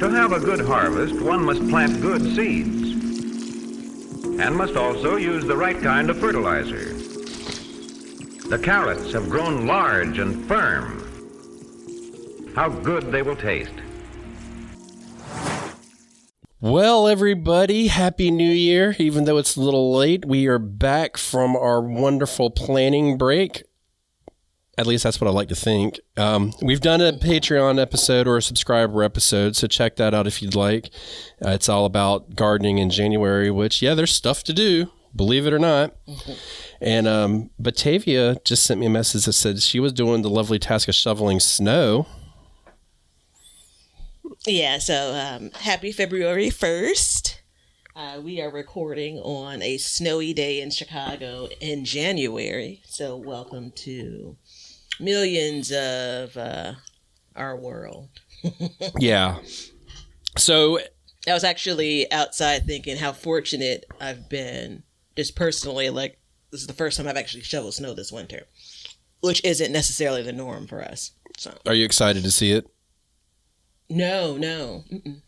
To have a good harvest, one must plant good seeds and must also use the right kind of fertilizer. The carrots have grown large and firm. How good they will taste. Well, everybody, Happy New Year. Even though it's a little late, we are back from our wonderful planning break. At least that's what I like to think. We've done a Patreon episode or a subscriber episode, so check that out if you'd like. It's all about gardening in January, which, yeah, there's stuff to do, believe it or not. Mm-hmm. And Batavia just sent me a message that said she was doing the lovely task of shoveling snow. Yeah, so happy February 1st. We are recording on a snowy day in Chicago in January. So welcome to millions of our world. Yeah. So I was actually outside thinking how fortunate I've been just personally. Like, this is the first time I've actually shoveled snow this winter, which isn't necessarily the norm for us. So, are you excited to see it? No. Mm-mm.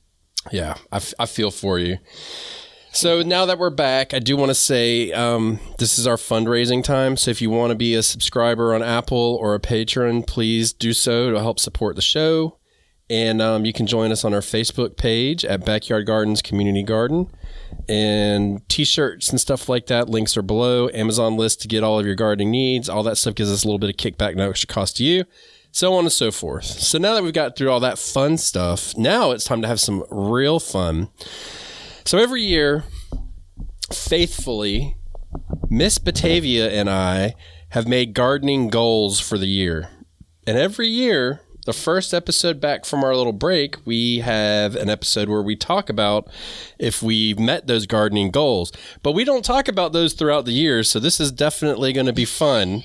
Yeah, I feel for you. So now that we're back, I do want to say this is our fundraising time. So if you want to be a subscriber on Apple or a patron, please do so to help support the show. And you can join us on our Facebook page at Backyard Gardens Community Garden. And T-shirts and stuff like that, links are below. Amazon list to get all of your gardening needs. All that stuff gives us a little bit of kickback, no extra cost to you. So on and so forth. So now that we've got through all that fun stuff, now it's time to have some real fun. So every year, faithfully, Miss Batavia and I have made gardening goals for the year. And every year, the first episode back from our little break, we have an episode where we talk about if we've met those gardening goals. But we don't talk about those throughout the year, so this is definitely going to be fun.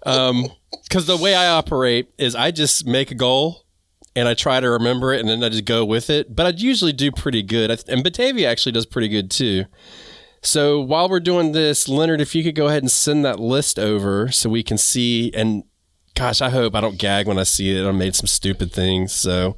Because the way I operate is I just make a goal and I try to remember it and then I just go with it. But I usually do pretty good. And Batavia actually does pretty good too. So while we're doing this, Leonard, if you could go ahead and send that list over so we can see. And gosh, I hope I don't gag when I see it. I made some stupid things. So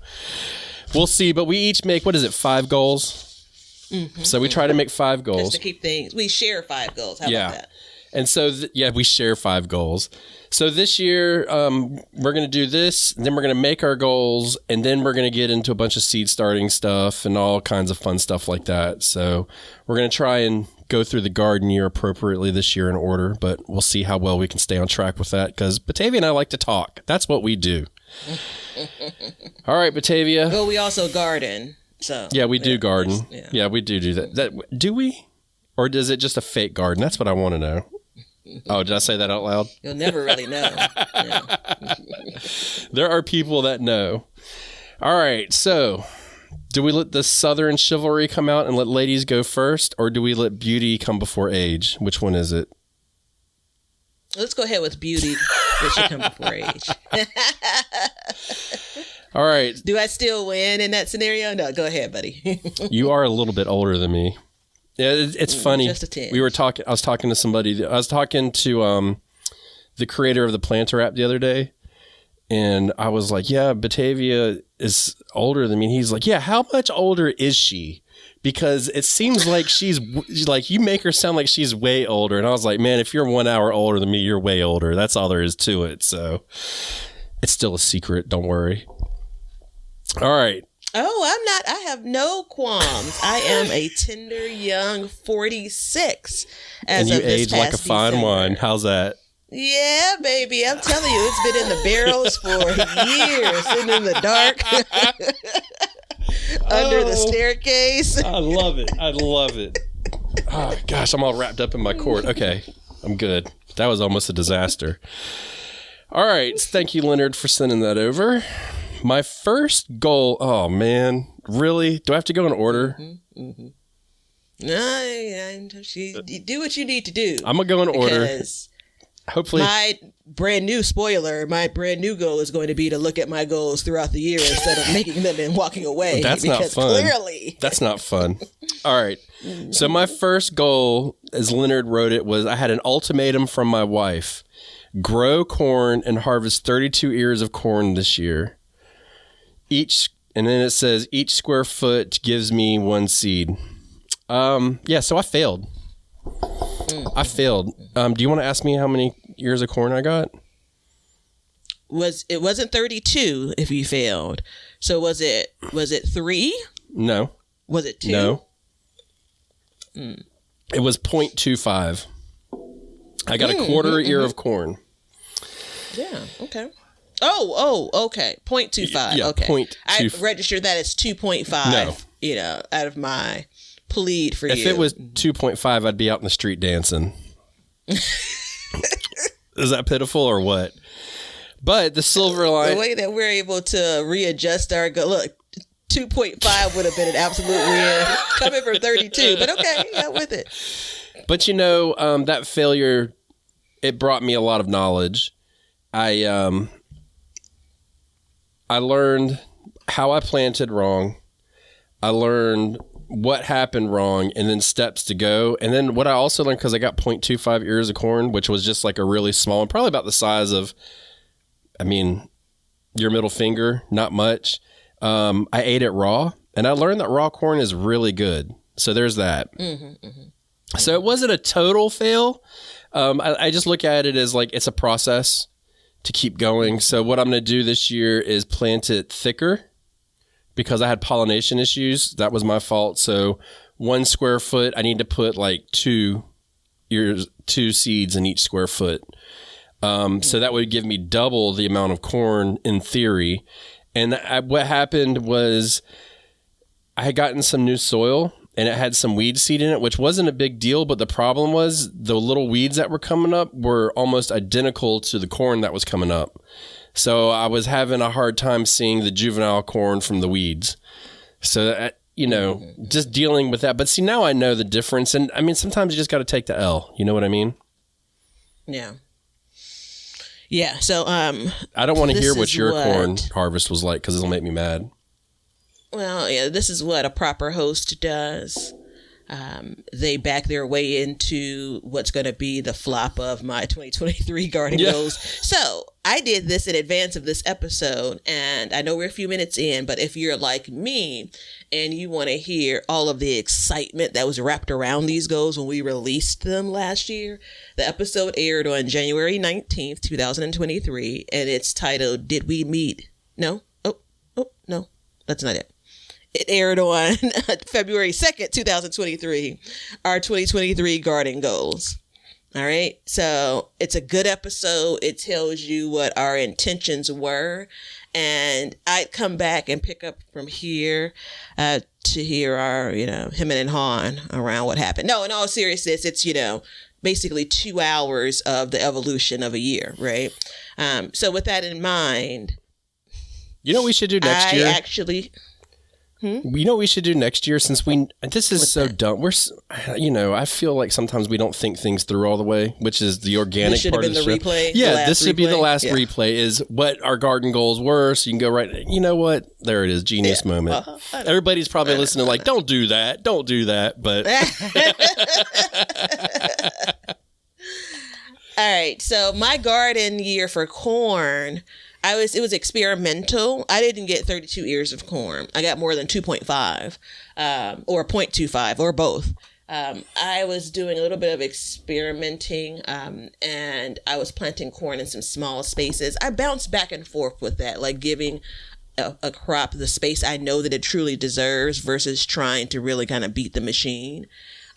we'll see. But we each make, 5 goals? Mm-hmm. So we try to make 5 goals. Just to keep things. We share 5 goals. How about that? And so, we share 5 goals. So this year, we're going to do this, then we're going to make our goals, and then we're going to get into a bunch of seed starting stuff and all kinds of fun stuff like that. So we're going to try and go through the garden year appropriately this year in order, but we'll see how well we can stay on track with that, because Batavia and I like to talk. That's what we do. All right, Batavia. Well, we also garden. So yeah, we do garden. Yeah, we do that. Do we? Or is it just a fake garden? That's what I want to know. Oh, did I say that out loud? You'll never really know. There are people that know. All right, so do we let the Southern chivalry come out and let ladies go first, or do we let beauty come before age? Which one is it? Let's go ahead with beauty. It should come before age. All right. Do I still win in that scenario? No, go ahead, buddy. You are a little bit older than me. Yeah, it's funny. Just a tinge. I was talking to somebody. I was talking to the creator of the Planter app the other day, and I was like, "Yeah, Batavia is older than me." And he's like, "Yeah, how much older is she?" Because it seems like she's like, you make her sound like she's way older. And I was like, "Man, if you're 1 hour older than me, you're way older. That's all there is to it." So it's still a secret. Don't worry. All right. Oh, I'm not. I have no qualms. I am a tender young 46. And you age like a fine December. wine. How's that? Yeah, baby. I'm telling you, it's been in the barrels for years, sitting in the dark, under the staircase. I love it. Oh, gosh, I'm all wrapped up in my cord. Okay, I'm good. That was almost a disaster. All right. Thank you, Leonard, for sending that over. My first goal, oh man, really? Do I have to go in order? Mm-hmm. Do what you need to do. I'm going to go in order. Hopefully. My brand new goal is going to be to look at my goals throughout the year instead of making them and walking away. That's not fun. Clearly. That's not fun. All right. So my first goal, as Leonard wrote it, was I had an ultimatum from my wife. Grow corn and harvest 32 ears of corn this year. And then it says each square foot gives me 1 seed. Yeah, so I failed. I failed. Do you want to ask me how many ears of corn I got? It wasn't 32 if you failed. So was it 3? No. Was it 2? No. It was 0.25. I got a quarter ear of corn. Yeah, okay. Oh, okay. 0.25. Yeah, okay. 0.25. I registered that as 2.5, No. Out of my plead for you. If it was 2.5, I'd be out in the street dancing. Is that pitiful or what? But the silver line... The way that we're able to readjust our... Look, 2.5 would have been an absolute win coming from 32. But okay, yeah, with it. But that failure, it brought me a lot of knowledge. I learned how I planted wrong. I learned what happened wrong and then steps to go. And then what I also learned, because I got 0.25 ears of corn, which was just like a really small one, probably about the size of, your middle finger, not much. I ate it raw, and I learned that raw corn is really good. So there's that. So it wasn't a total fail. I just look at it as like it's a process to keep going. So what I'm going to do this year is plant it thicker because I had pollination issues. That was my fault. So 1 square foot, I need to put like 2 seeds in each square foot. So that would give me double the amount of corn in theory. And what happened was I had gotten some new soil and it had some weed seed in it, which wasn't a big deal. But the problem was the little weeds that were coming up were almost identical to the corn that was coming up. So I was having a hard time seeing the juvenile corn from the weeds. So, just dealing with that. But see, now I know the difference. And sometimes you just got to take the L. You know what I mean? Yeah. Yeah, so I don't want to hear what your corn harvest was like because it'll make me mad. Well, yeah, this is what a proper host does. They back their way into what's going to be the flop of my 2023 garden goals. So I did this in advance of this episode, and I know we're a few minutes in, but if you're like me and you want to hear all of the excitement that was wrapped around these goals when we released them last year, the episode aired on January 19th, 2023, and it's titled, Did We Meet? No? Oh, no, that's not it. It aired on February 2nd, 2023, our 2023 garden goals. All right. So it's a good episode. It tells you what our intentions were. And I'd come back and pick up from here to hear our, him and Han around what happened. No, in all seriousness, it's, basically 2 hours of the evolution of a year. Right. So with that in mind. We should do next year? You know what we should do next year since this is so dumb. I feel like sometimes we don't think things through all the way, which is the organic part of the show. Replay. Yeah, this should be the last replay is what our garden goals were. So you can go right. You know what? There it is. Genius moment. Everybody's probably listening like, don't do that. Don't do that. But. All right. So my garden year for corn. It was experimental. I didn't get 32 ears of corn. I got more than 2.5 or 0.25 or both. I was doing a little bit of experimenting and I was planting corn in some small spaces. I bounced back and forth with that, like giving a crop the space I know that it truly deserves versus trying to really kind of beat the machine.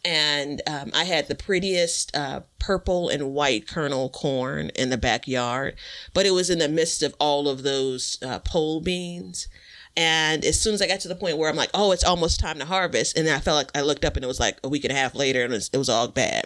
And I had the prettiest purple and white kernel corn in the backyard, but it was in the midst of all of those pole beans. And as soon as I got to the point where I'm like, oh, it's almost time to harvest. And then I felt like I looked up and it was like a week and a half later and it was all bad.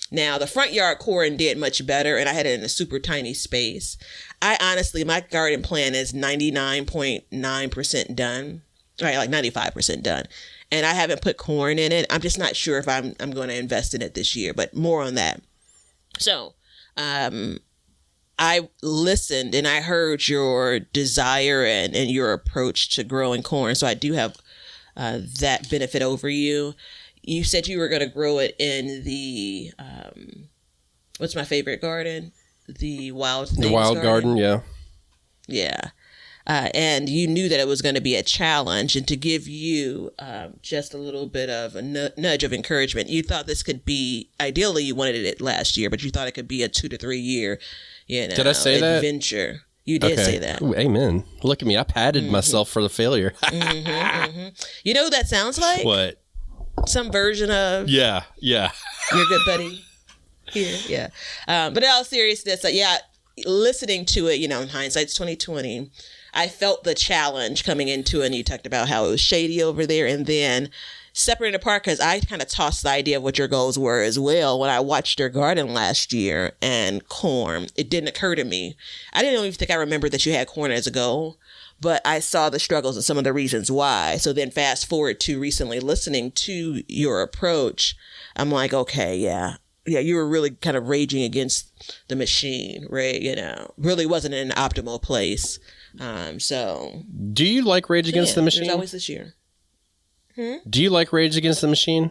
Now, the front yard corn did much better and I had it in a super tiny space. My garden plan is 99.9% done, right? Like 95% done. And I haven't put corn in it. I'm just not sure if I'm going to invest in it this year, but more on that. So, I listened and I heard your desire and your approach to growing corn. So I do have that benefit over you. You said you were going to grow it in the, what's my favorite garden? The wild things garden, yeah. Yeah. and you knew that it was going to be a challenge. And to give you just a little bit of a nudge of encouragement, you thought this could be, ideally you wanted it last year, but you thought it could be a 2 to 3 year, Did I say adventure. You did say that. Ooh, amen. Look at me. I patted myself for the failure. You know who that sounds like? What? Some version of Yeah. your good buddy here. Yeah. But in all seriousness, listening to it, in hindsight's 2020, I felt the challenge coming into it. And you talked about how it was shady over there, and then separating apart, because I kind of tossed the idea of what your goals were as well when I watched your garden last year and corn. It didn't occur to me. I didn't even think I remembered that you had corn as a goal, but I saw the struggles and some of the reasons why. So then fast forward to recently listening to your approach, I'm like, okay, yeah, you were really kind of raging against the machine, right? Really wasn't in an optimal place. Do you like Rage Against the Machine? There's always this year. Do you like Rage Against the Machine?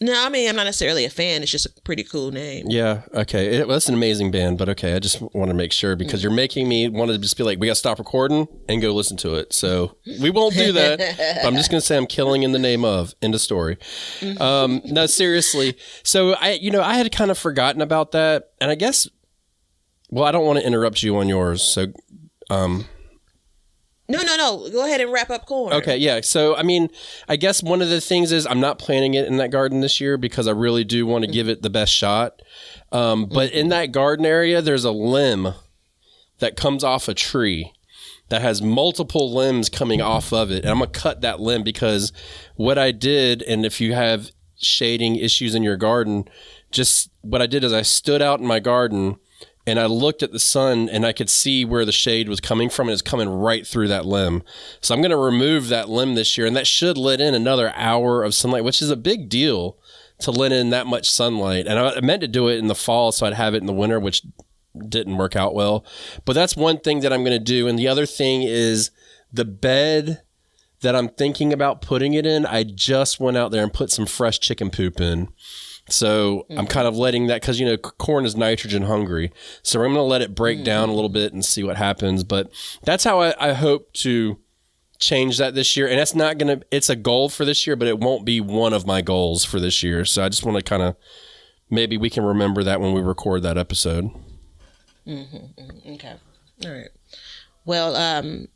No, I mean, I'm not necessarily a fan. It's just a pretty cool name. Yeah, okay. That's an amazing band, but okay, I just want to make sure because you're making me want to just be like, we got to stop recording and go listen to it. So we won't do that. But I'm just going to say I'm killing in the name of. End of story. No, seriously. So I had kind of forgotten about that. And I guess, well, I don't want to interrupt you on yours. So, No. Go ahead and wrap up corn. Okay, yeah. So, I mean, I guess one of the things is I'm not planting it in that garden this year because I really do want to give it the best shot. But in that garden area, there's a limb that comes off a tree that has multiple limbs coming off of it. And I'm going to cut that limb because what I did, and if you have shading issues in your garden, just what I did is I stood out in my garden and I looked at the sun and I could see where the shade was coming from, and it's coming right through that limb. So I'm going to remove that limb this year, and that should let in another hour of sunlight, which is a big deal to let in that much sunlight. And I meant to do it in the fall so I'd have it in the winter, which didn't work out well. But that's one thing that I'm going to do. And the other thing is the bed that I'm thinking about putting it in, I just went out there and put some fresh chicken poop in. So I'm kind of letting that, because, corn is nitrogen hungry. So I'm going to let it break down a little bit and see what happens. But that's how I hope to change that this year. And that's not going to, it's a goal for this year, but it won't be one of my goals for this year. So I just want to kind of, maybe we can remember that when we record that episode. Okay. All right. Well,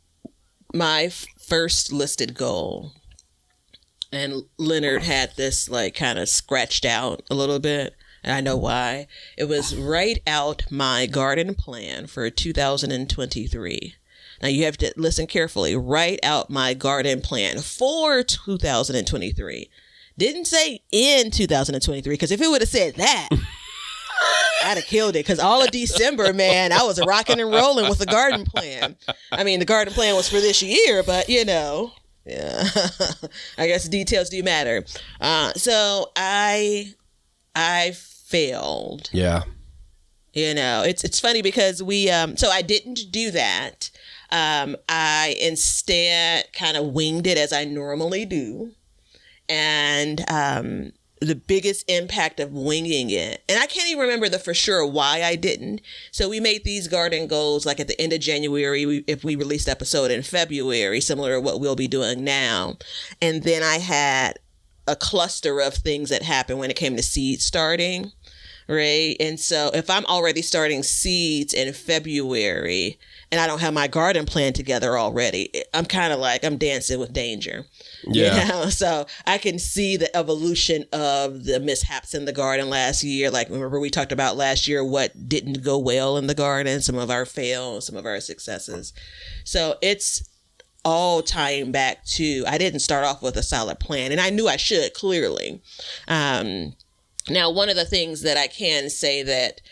my first listed goal, and Leonard had this kind of scratched out a little bit, and I know why. It was write out my garden plan for 2023. Now you have to listen carefully. Write out my garden plan for 2023. Didn't say in 2023, because if it would have said that, I'd have killed it. Because all of December, man, I was rocking and rolling with the garden plan. I mean, the garden plan was for this year, but yeah, I guess details do matter. So I failed. Yeah. It's funny because so I didn't do that. I instead kind of winged it as I normally do. And the biggest impact of winging it, and I can't even remember for sure why I didn't. So we made these garden goals at the end of January, if we released the episode in February, similar to what we'll be doing now. And then I had a cluster of things that happened when it came to seed starting, right? And so if I'm already starting seeds in February and I don't have my garden plan together already, I'm kind of like I'm dancing with danger. Yeah. So I can see the evolution of the mishaps in the garden last year. Remember we talked about last year what didn't go well in the garden, some of our fails, some of our successes. So it's all tying back to, I didn't start off with a solid plan, and I knew I should, clearly. Now, one of the things that I can say that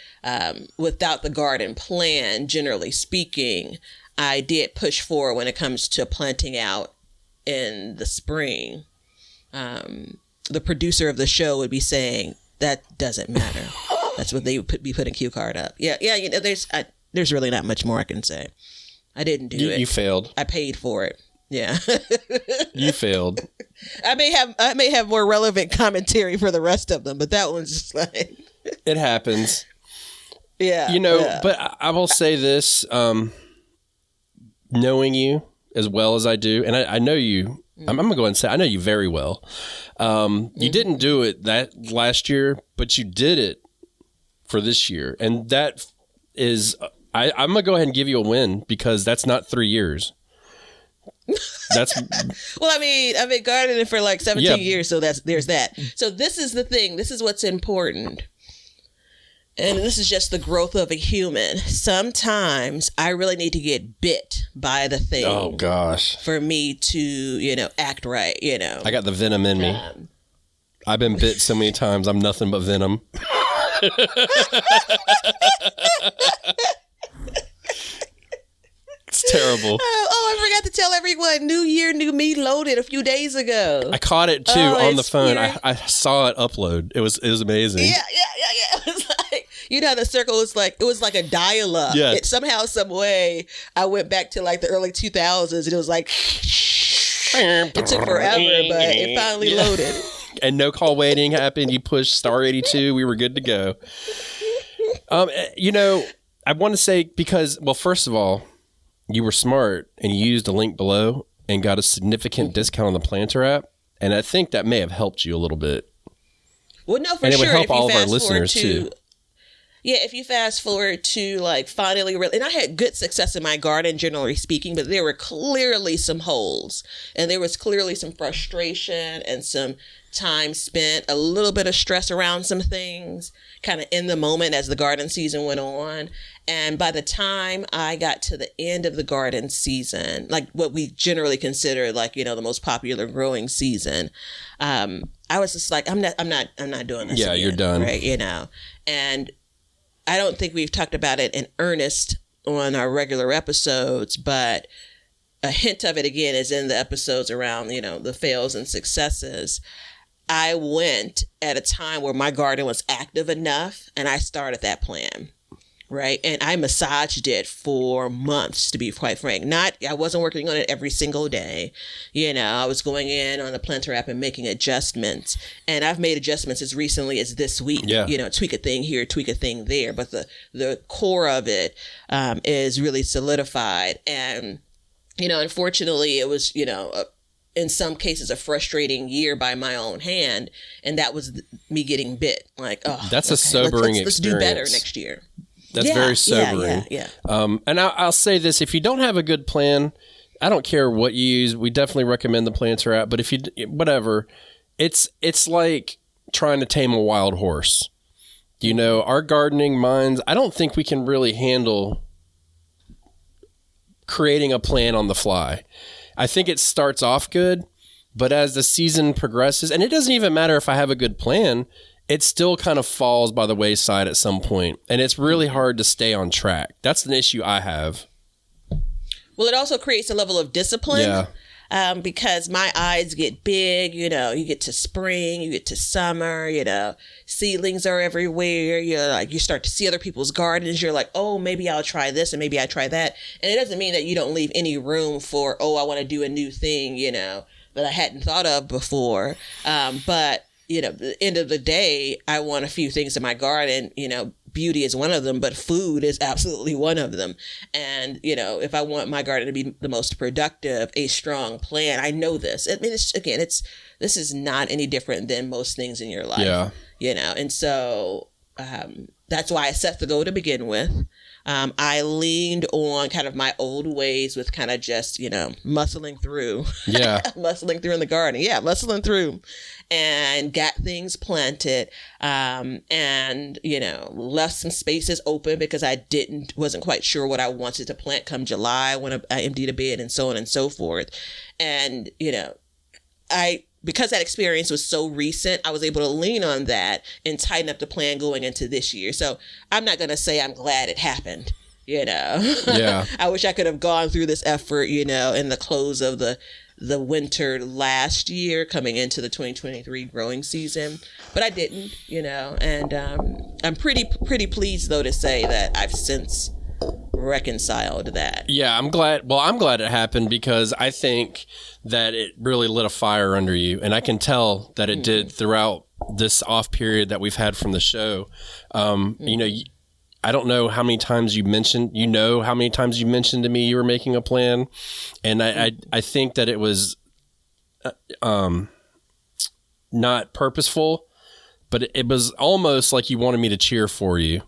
without the garden plan, generally speaking, I did push forward when it comes to planting out in the spring. The producer of the show would be saying, that doesn't matter. That's what they would be putting cue card up. Yeah. There's really not much more I can say. I didn't do it. You failed. I paid for it. Yeah. You failed. I may have more relevant commentary for the rest of them, but that one's just like it happens. Yeah. But I will say this, knowing you as well as I do, and I know you, I'm going to go ahead and say I know you very well. You didn't do it that last year, but you did it for this year. And that is, I'm going to go ahead and give you a win because that's not 3 years. That's well, I mean, I've been gardening for like 17 years, so there's that. So this is the thing. This is what's important. And this is just the growth of a human. Sometimes I really need to get bit by the thing. Oh, gosh. For me to, act right, I got the venom in me. I've been bit so many times. I'm nothing but venom. It's terrible. Oh, I forgot to tell everyone. New Year, New Me loaded a few days ago. I caught it, too, on the phone. I saw it upload. It was amazing. Yeah. It was like, how the circle was like, it was like a dial-up. Yeah. Somehow, some way, I went back to like the early 2000s, and it was like, it took forever, but it finally loaded. And no call waiting happened. You pushed star 82. We were good to go. I want to say because, well, first of all, you were smart and you used a link below and got a significant discount on the Planter app. And I think that may have helped you a little bit. Well, no, for and it sure. would help all of our listeners too. Yeah, if you fast forward to like finally, and I had good success in my garden, generally speaking, but there were clearly some holes and there was clearly some frustration and some time spent, a little bit of stress around some things kind of in the moment as the garden season went on. And by the time I got to the end of the garden season, like what we generally consider like, the most popular growing season, I was just like, I'm not doing this. Yeah, again, you're done. Right. And I don't think we've talked about it in earnest on our regular episodes, but a hint of it again is in the episodes around, the fails and successes. I went at a time where my garden was active enough and I started that plan. Right. And I massaged it for months, to be quite frank. I wasn't working on it every single day. I was going in on the Planter app and making adjustments. And I've made adjustments as recently as this week. Yeah. Tweak a thing here, tweak a thing there. But the core of it is really solidified. And, unfortunately, it was, in some cases, a frustrating year by my own hand. And that was me getting bit. Like, oh, that's a sobering experience. Let's do better next year. That's very sobering. Yeah. And I'll say this, if you don't have a good plan, I don't care what you use. We definitely recommend the Planter app, but if you, whatever, it's like trying to tame a wild horse. Our gardening minds, I don't think we can really handle creating a plan on the fly. I think it starts off good, but as the season progresses, and it doesn't even matter if I have a good plan, it still kind of falls by the wayside at some point, and it's really hard to stay on track. That's an issue I have. Well, it also creates a level of discipline. Yeah. Because my eyes get big, you get to spring, you get to summer, seedlings are everywhere. You start to see other people's gardens. You're like, oh, maybe I'll try this and maybe I try that. And it doesn't mean that you don't leave any room for, oh, I want to do a new thing, that I hadn't thought of before. But at the end of the day, I want a few things in my garden. Beauty is one of them, but food is absolutely one of them. And, if I want my garden to be the most productive, a strong plan, I know this. I mean, this is not any different than most things in your life. Yeah. And so that's why I set the goal to begin with. I leaned on kind of my old ways with kind of just, muscling through. Yeah. Muscling through in the garden. Yeah, muscling through. And got things planted, and, left some spaces open because I wasn't quite sure what I wanted to plant come July when I emptied a bed and so on and so forth. And, because that experience was so recent, I was able to lean on that and tighten up the plan going into this year. So I'm not going to say I'm glad it happened. Yeah. I wish I could have gone through this effort, in the close of the winter last year coming into the 2023 growing season, but I didn't, and I'm pretty pleased though to say that I've since reconciled that. Yeah, I'm glad it happened because I think that it really lit a fire under you, and I can tell that it did throughout this off period that we've had from the show. I don't know how many times you mentioned to me you were making a plan. And I think that it was not purposeful, but it was almost like you wanted me to cheer for you.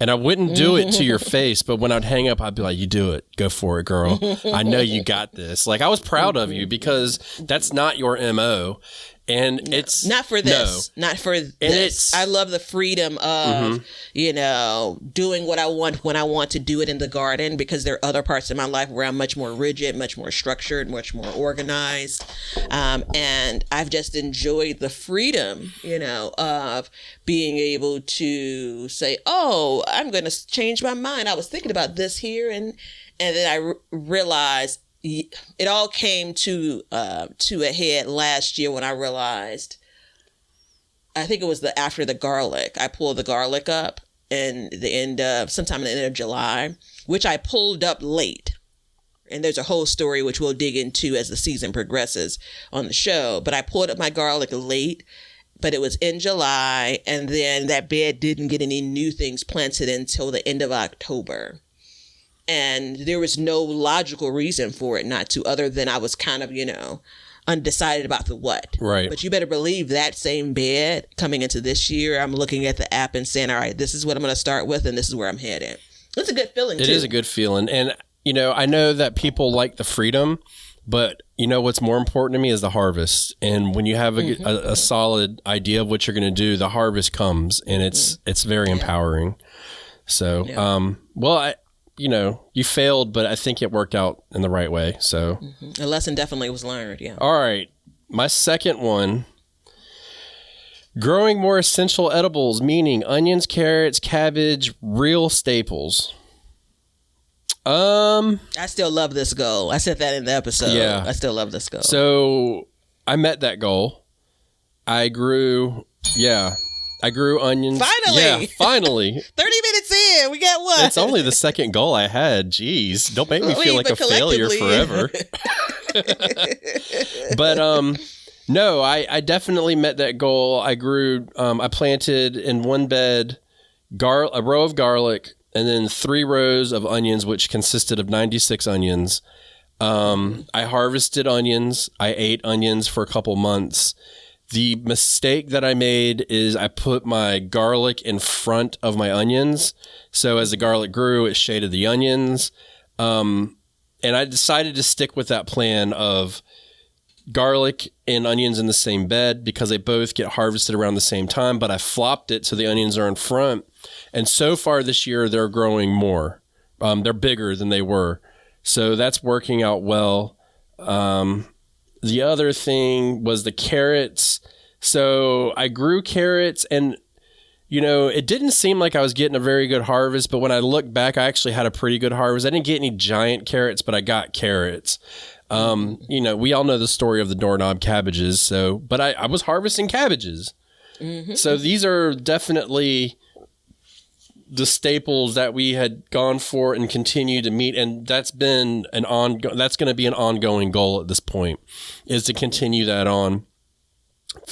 And I wouldn't do it to your face, but when I'd hang up, I'd be like, you do it. Go for it, girl. I know you got this. Like, I was proud of you because that's not your MO. And it's not for this, not for this. I love the freedom of, doing what I want when I want to do it in the garden, because there are other parts of my life where I'm much more rigid, much more structured, much more organized. And I've just enjoyed the freedom, of being able to say, oh, I'm going to change my mind. I was thinking about this here. And then I realized, it all came to a head last year when I realized, I think it was after the garlic. I pulled the garlic up sometime in the end of July, which I pulled up late. And there's a whole story which we'll dig into as the season progresses on the show. But I pulled up my garlic late, but it was in July. And then that bed didn't get any new things planted until the end of October. And there was no logical reason for it not to, other than I was kind of, undecided about the what. Right. But you better believe that same bed coming into this year, I'm looking at the app and saying, all right, this is what I'm going to start with, and this is where I'm headed. It's a good feeling, too. It is a good feeling. And, I know that people like the freedom, but, what's more important to me is the harvest. And when you have a solid idea of what you're going to do, the harvest comes, and it's very empowering. So, you failed, but I think it worked out in the right way. So a lesson definitely was learned. Yeah. All right. My second one, growing more essential edibles, meaning onions, carrots, cabbage, real staples. I still love this goal. I said that in the episode. Yeah. I still love this goal. So I met that goal. I grew onions. Finally. Yeah, finally. 30 minutes in. We got what? It's only the second goal I had. Jeez. Don't make me feel like a failure forever. But no, I definitely met that goal. I grew, I planted in one bed a row of garlic and then 3 rows of onions, which consisted of 96 onions. I harvested onions. I ate onions for a couple months. The mistake that I made is I put my garlic in front of my onions. So as the garlic grew, it shaded the onions. And I decided to stick with that plan of garlic and onions in the same bed because they both get harvested around the same time. But I flopped it so the onions are in front. And so far this year, they're growing more. They're bigger than they were. So that's working out well. The other thing was the carrots. So I grew carrots and, it didn't seem like I was getting a very good harvest. But when I look back, I actually had a pretty good harvest. I didn't get any giant carrots, but I got carrots. We all know the story of the doorknob cabbages. But I was harvesting cabbages. Mm-hmm. So these are definitely the staples that we had gone for and continue to meet. And that's been that's going to be an ongoing goal at this point, is to continue that on.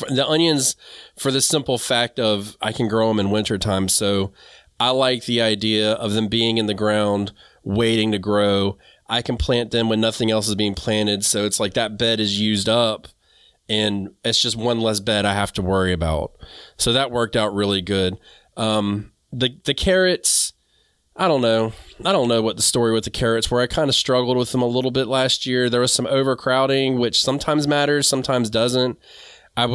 The onions, for the simple fact of I can grow them in wintertime. So I like the idea of them being in the ground, waiting to grow. I can plant them when nothing else is being planted. So it's like that bed is used up and it's just one less bed I have to worry about. So that worked out really good. The carrots, I don't know what the story with the carrots were. I kind of struggled with them a little bit last year. There was some overcrowding, which sometimes matters, sometimes doesn't. I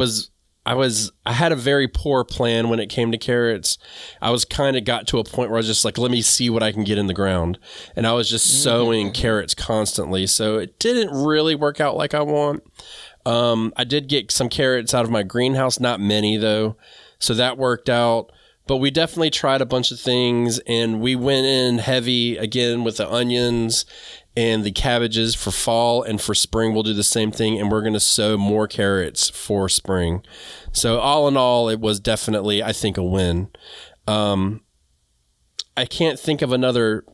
had a very poor plan when it came to carrots. I was kind of got to a point where I was just like, let me see what I can get in the ground. And I was just sowing carrots constantly. So it didn't really work out like I want. I did get some carrots out of my greenhouse, not many though. So that worked out. But we definitely tried a bunch of things, and we went in heavy again with the onions and the cabbages for fall, and for spring we'll do the same thing, and we're going to sow more carrots for spring. So all in all, it was definitely, I think, a win. I can't think of another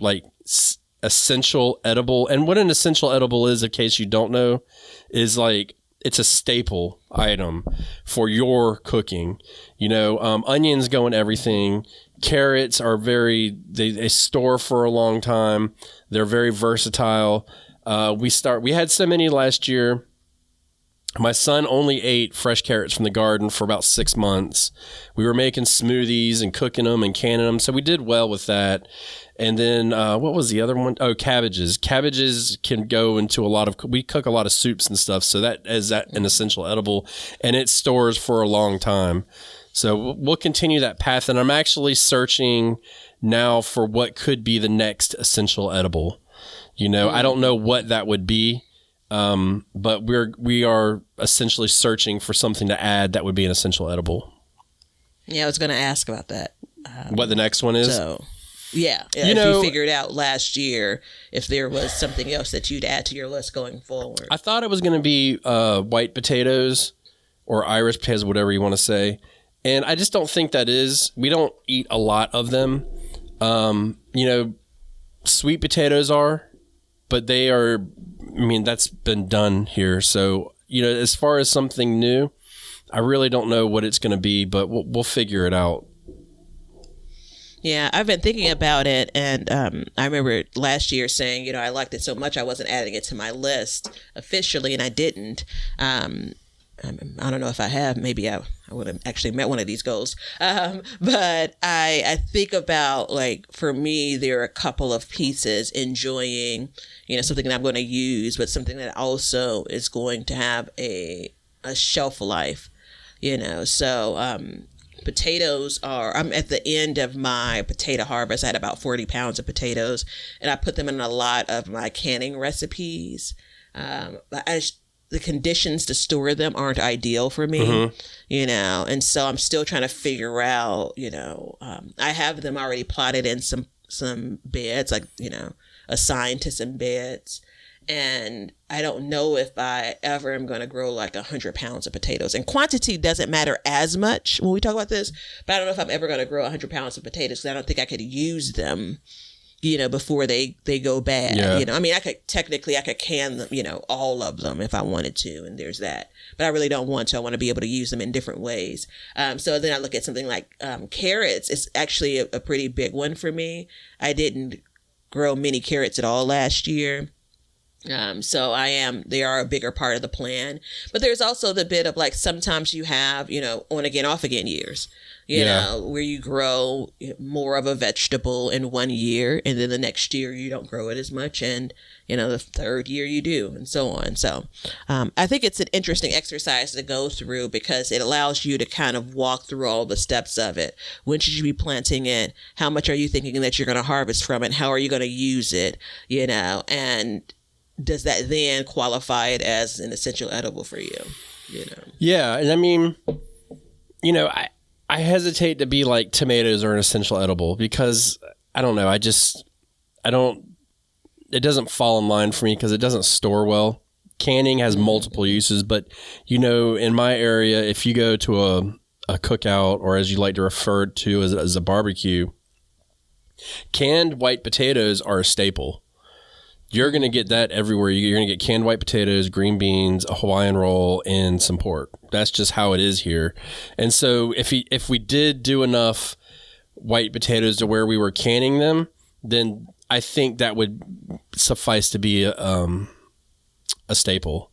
essential edible. And what an essential edible is, in case you don't know, is like it's a staple item for your cooking. Onions go in everything. Carrots are they store for a long time. They're very versatile. We had so many last year. My son only ate fresh carrots from the garden for about 6 months. We were making smoothies and cooking them and canning them. So we did well with that. And then what was the other one? Oh, cabbages. Cabbages can go into we cook a lot of soups and stuff. So that is an essential edible, and it stores for a long time. So we'll continue that path. And I'm actually searching now for what could be the next essential edible. I don't know what that would be. But we are essentially searching for something to add that would be an essential edible. Yeah, I was going to ask about that. What the next one is? So, yeah. If you figured out last year if there was something else that you'd add to your list going forward. I thought it was going to be white potatoes or Irish potatoes, whatever you want to say. And I just don't think that is. We don't eat a lot of them. Sweet potatoes are, but they are... that's been done here. So, as far as something new, I really don't know what it's going to be, but we'll figure it out. Yeah, I've been thinking about it, and I remember last year saying, I liked it so much I wasn't adding it to my list officially, and I didn't. I don't know if I have. Maybe I would have actually met one of these goals. But I think about, for me, there are a couple of pieces enjoying, something that I'm going to use, but something that also is going to have a shelf life, So potatoes I'm at the end of my potato harvest. I had about 40 pounds of potatoes, and I put them in a lot of my canning recipes. The conditions to store them aren't ideal for me, and so I'm still trying to figure out, I have them already plotted in some beds, assigned to some beds. And I don't know if I ever am going to grow 100 pounds of potatoes. And quantity doesn't matter as much when we talk about this, but I don't know if I'm ever going to grow 100 pounds of potatoes, because I don't think I could use them, before they go bad. Yeah. I could can them, all of them if I wanted to, and there's that. But I really don't want to. I want to be able to use them in different ways. So then I look at something like carrots. It's actually a pretty big one for me. I didn't grow many carrots at all last year. So they are a bigger part of the plan, but there's also the bit of sometimes you have, on again, off again years, where you grow more of a vegetable in one year, and then the next year you don't grow it as much. And, the third year you do, and so on. So, I think it's an interesting exercise to go through, because it allows you to kind of walk through all the steps of it. When should you be planting it? How much are you thinking that you're going to harvest from it? How are you going to use it? And does that then qualify it as an essential edible for you? Yeah. And I hesitate to be like tomatoes are an essential edible, because I don't know. It doesn't fall in line for me because it doesn't store well. Canning has multiple uses, but in my area, if you go to a cookout, or as you like to refer to as a barbecue, canned white potatoes are a staple. You're going to get that everywhere. You're going to get canned white potatoes, green beans, a Hawaiian roll, and some pork. That's just how it is here. And so if we did do enough white potatoes to where we were canning them, then I think that would suffice to be a staple.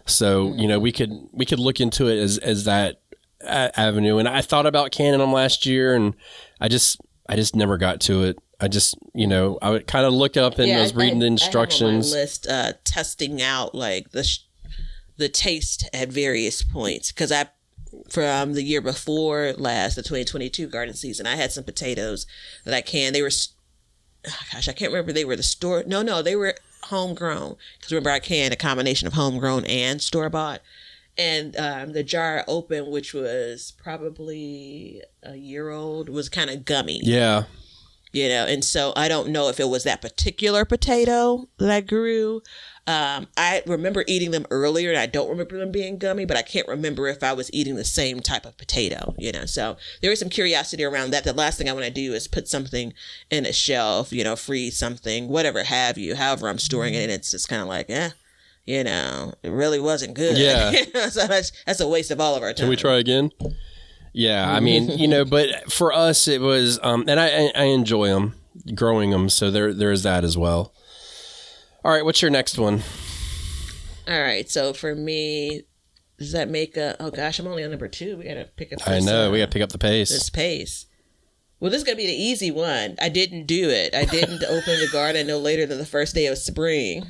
So, we could look into it as that avenue. And I thought about canning them last year, and I just never got to it. I just, I would kind of look up and I was reading the instructions. I have on my list testing out the taste at various points, because from the year before last, the 2022 garden season, I had some potatoes that I canned. They were, I can't remember if they were the store. No, they were homegrown, because remember I canned a combination of homegrown and store bought. And the jar I opened, which was probably a year old, was kind of gummy. Yeah. And so I don't know if it was that particular potato that I grew. I remember eating them earlier, and I don't remember them being gummy, but I can't remember if I was eating the same type of potato, So there is some curiosity around that. The last thing I want to do is put something in a shelf, freeze something, whatever have you, however I'm storing it. And it's just kind of like, it really wasn't good. Yeah. So that's a waste of all of our time. Can we try again? Yeah, I mean, but for us it was, and I enjoy them, growing them, so there's that as well. All right, what's your next one? All right, so for me, does that make oh gosh, I'm only on number 2. We got to pick up I know, we got to pick up the pace. This pace. Well, this is going to be the easy one. I didn't do it. I didn't open the garden no later than the first day of spring.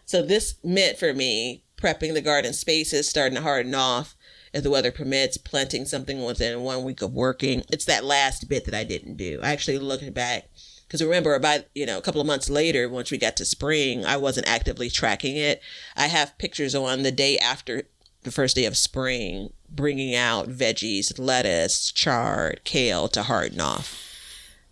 So this meant for me prepping the garden spaces, starting to harden off if the weather permits, planting something within 1 week of working. It's that last bit that I didn't do. I actually looked back because remember about, a couple of months later, once we got to spring, I wasn't actively tracking it. I have pictures on the day after the first day of spring, bringing out veggies, lettuce, chard, kale to harden off.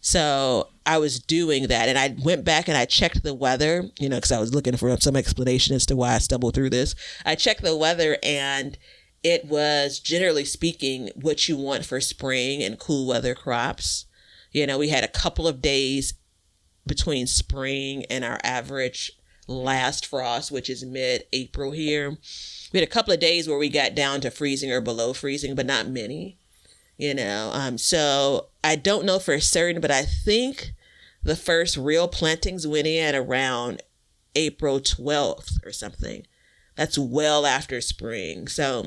So I was doing that, and I went back and I checked the weather, because I was looking for some explanation as to why I stumbled through this. I checked the weather, and it was, generally speaking, what you want for spring and cool weather crops. We had a couple of days between spring and our average last frost, which is mid-April here. We had a couple of days where we got down to freezing or below freezing, but not many, So I don't know for certain, but I think the first real plantings went in around April 12th or something. That's well after spring. So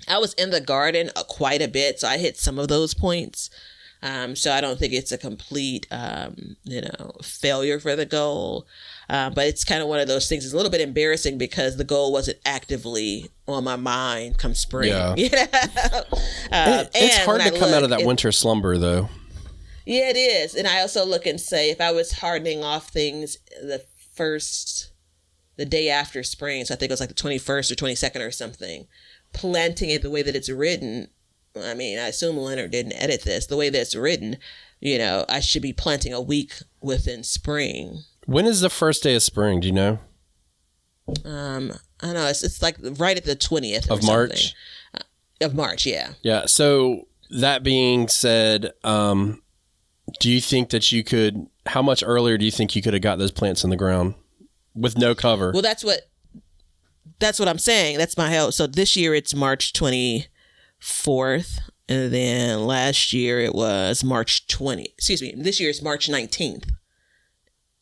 I was in the garden quite a bit, so I hit some of those points. So I don't think it's a complete, failure for the goal. But it's kind of one of those things. It's a little bit embarrassing because the goal wasn't actively on my mind come spring. Yeah. It's hard to come out of that winter slumber, though. Yeah, it is. And I also look and say, if I was hardening off things the day after spring, so I think it was like the 21st or 22nd or something, planting it the way that it's written, I mean, I assume Leonard didn't edit this. The way that it's written, I should be planting a week within spring. When is the first day of spring? Do you know? I don't know. It's like right at the 20th of March. Of March, yeah. Yeah. So that being said, do you think that you could? How much earlier do you think you could have got those plants in the ground with no cover? Well, that's what I'm saying. That's my help. So this year it's March 24th. And then last year it was March 20. Excuse me. This year it's March 19th,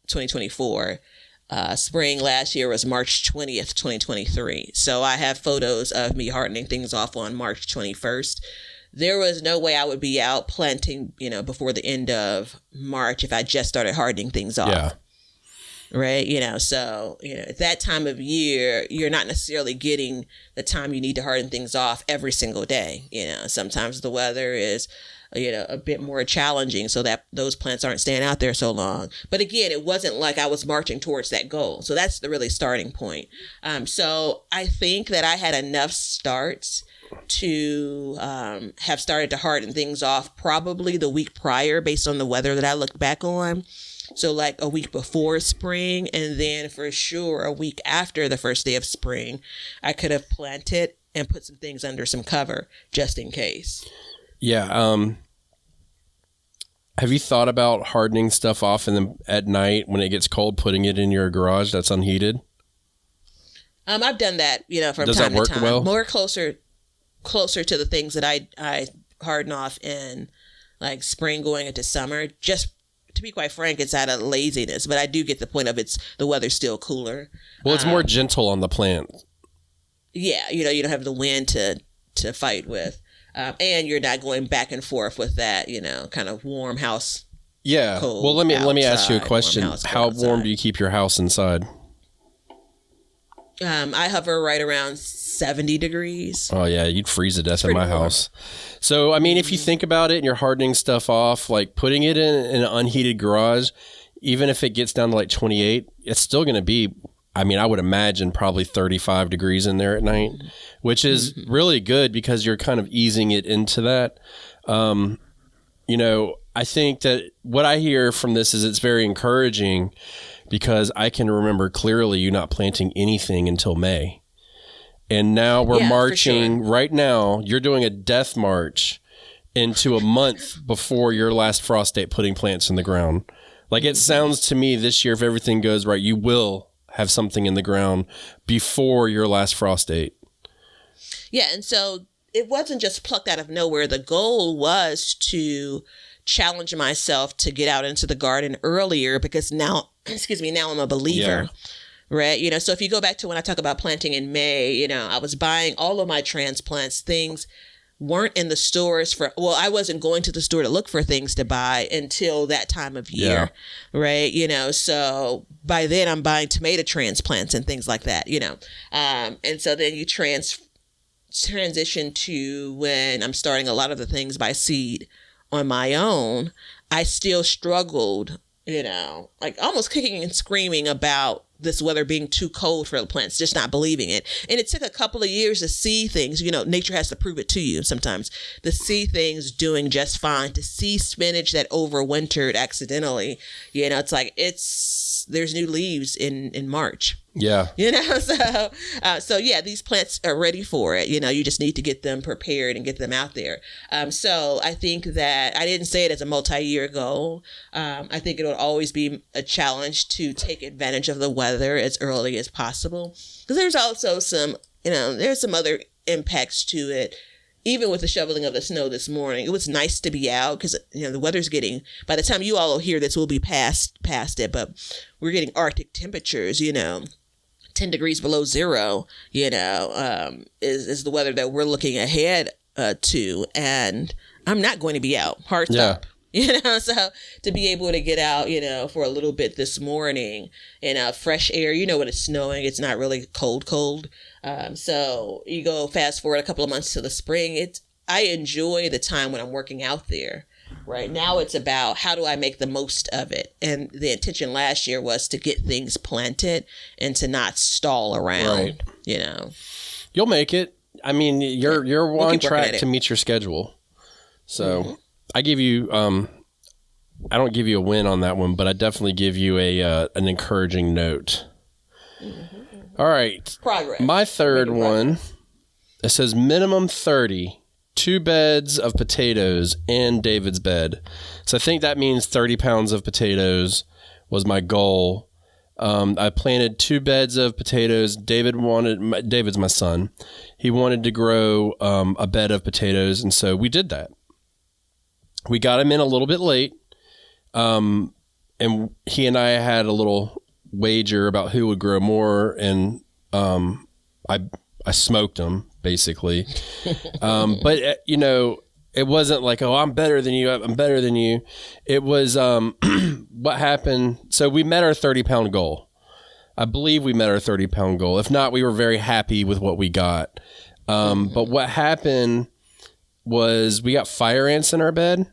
2024. Spring last year was March 20th, 2023. So I have photos of me hardening things off on March 21st. There was no way I would be out planting, before the end of March if I just started hardening things off. Yeah. Right. So, at that time of year, you're not necessarily getting the time you need to harden things off every single day. Sometimes the weather is, a bit more challenging so that those plants aren't staying out there so long. But again, it wasn't like I was marching towards that goal. So that's the really starting point. So I think that I had enough starts to have started to harden things off probably the week prior based on the weather that I looked back on. So like a week before spring, and then for sure a week after the first day of spring, I could have planted and put some things under some cover just in case. Yeah. Have you thought about hardening stuff off and then at night when it gets cold, putting it in your garage that's unheated? I've done that, from Does time that work to time. well? More closer to the things that I harden off in like spring going into summer. Just to be quite frank, it's out of laziness, but I do get the point of the weather's still cooler. Well, it's more gentle on the plant. Yeah, you don't have the wind to fight with, and you're not going back and forth with that, kind of warm house. Yeah. Well, let me ask you a question. How warm do you keep your house inside? I hover right around 70 degrees. Oh, yeah. You'd freeze to death in my house. So, I mean, if you think about it and you're hardening stuff off, like putting it in an unheated garage, even if it gets down to like 28, it's still going to be, I mean, I would imagine probably 35 degrees in there at night, which is really good because you're kind of easing it into that. I think that what I hear from this is it's very encouraging because I can remember clearly you not planting anything until May. And now we're marching right now. You're doing a death march into a month before your last frost date, putting plants in the ground. Like it sounds to me this year, if everything goes right, you will have something in the ground before your last frost date. Yeah, and so it wasn't just plucked out of nowhere. The goal was to challenge myself to get out into the garden earlier because now, now I'm a believer. Yeah. Right. So if you go back to when I talk about planting in May, I was buying all of my transplants. Things weren't in the stores I wasn't going to the store to look for things to buy until that time of year. Yeah. Right. So by then I'm buying tomato transplants and things like that, and so then you transition to when I'm starting a lot of the things by seed on my own. I still struggled, like almost kicking and screaming about this weather being too cold for the plants, just not believing it. And it took a couple of years to see things, nature has to prove it to you sometimes, to see things doing just fine, to see spinach that overwintered accidentally. It's like there's new leaves in March. Yeah. So yeah, these plants are ready for it. You just need to get them prepared and get them out there. So I think that I didn't say it as a multi-year goal. I think it will always be a challenge to take advantage of the weather as early as possible. Because there's also there's some other impacts to it. Even with the shoveling of the snow this morning, it was nice to be out because, the weather's getting, by the time you all will hear this, we'll be past it, but we're getting Arctic temperatures, 10 degrees below zero, is the weather that we're looking ahead to. And I'm not going to be out. Hard stop. So to be able to get out, for a little bit this morning in fresh air, when it's snowing, it's not really cold. So you go fast forward a couple of months to the spring. I enjoy the time when I'm working out there. Right now it's about how do I make the most of it? And the intention last year was to get things planted and to not stall around, Right. You'll make it. I mean, you're on track to meet your schedule. So I give you, I don't give you a win on that one, but I definitely give you an encouraging note. All right. Progress. My third one, it says minimum 30. 2 beds of potatoes and David's bed. So I think that means 30 pounds of potatoes was my goal. I planted 2 beds of potatoes. David's my son. He wanted to grow a bed of potatoes, and so we did that. We got him in a little bit late, and he and I had a little wager about who would grow more, and I smoked him, basically. But, it wasn't like, oh, I'm better than you. It was what happened. So we met our 30-pound goal. I believe we met our 30-pound goal. If not, we were very happy with what we got. But what happened was we got fire ants in our bed.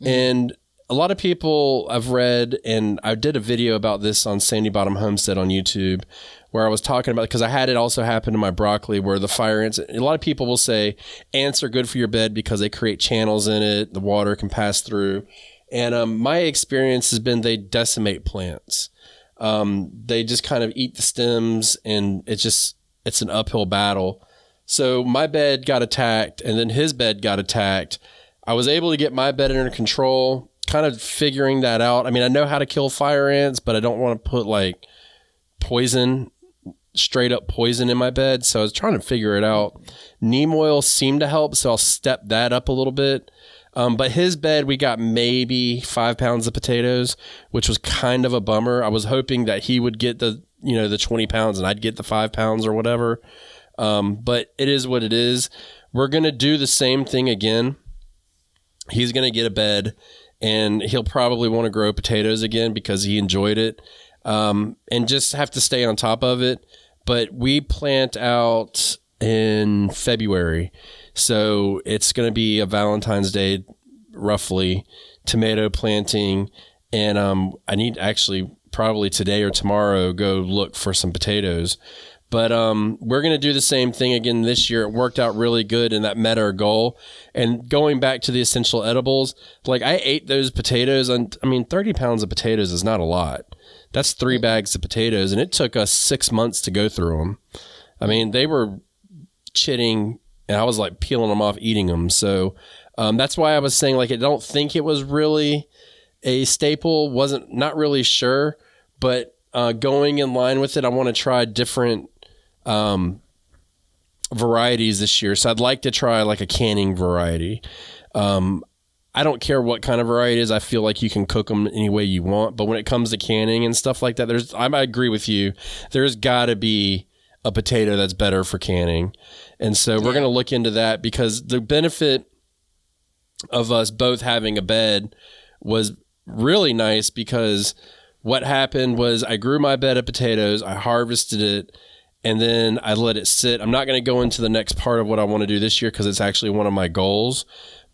And a lot of people I've read, and I did a video about this on Sandy Bottom Homestead on YouTube, where I was talking about, because I had it also happen to my broccoli, where the fire ants, a lot of people will say ants are good for your bed because they create channels in it, the water can pass through. And my experience has been they decimate plants. They just kind of eat the stems, and it's an uphill battle. So my bed got attacked, and then his bed got attacked. I was able to get my bed under control, kind of figuring that out. I mean, I know how to kill fire ants, but I don't want to put like straight up poison in my bed. So I was trying to figure it out. Neem oil seemed to help, so I'll step that up a little bit. But his bed, we got maybe 5 pounds of potatoes, which was kind of a bummer. I was hoping that he would get the 20 pounds and I'd get the 5 pounds or whatever. But it is what it is. We're going to do the same thing again. He's going to get a bed, and he'll probably want to grow potatoes again because he enjoyed it, and just have to stay on top of it. But we plant out in February, so it's going to be a Valentine's Day, roughly, tomato planting, and I need actually probably today or tomorrow go look for some potatoes. But we're going to do the same thing again this year. It worked out really good, and that met our goal. And going back to the essential edibles, like I ate those potatoes. And I mean, 30 pounds of potatoes is not a lot. That's 3 bags of potatoes, and it took us 6 months to go through them. I mean, they were chitting, and I was like peeling them off, eating them. So that's why I was saying, like, I don't think it was really a staple. Not really sure, but going in line with it, I want to try different varieties this year. So I'd like to try like a canning variety. I don't care what kind of variety it is. I feel like you can cook them any way you want. But when it comes to canning and stuff like that, I agree with you. There's got to be a potato that's better for canning. And so we're going to look into that, because the benefit of us both having a bed was really nice, because what happened was I grew my bed of potatoes, I harvested it, and then I let it sit. I'm not going to go into the next part of what I want to do this year because it's actually one of my goals.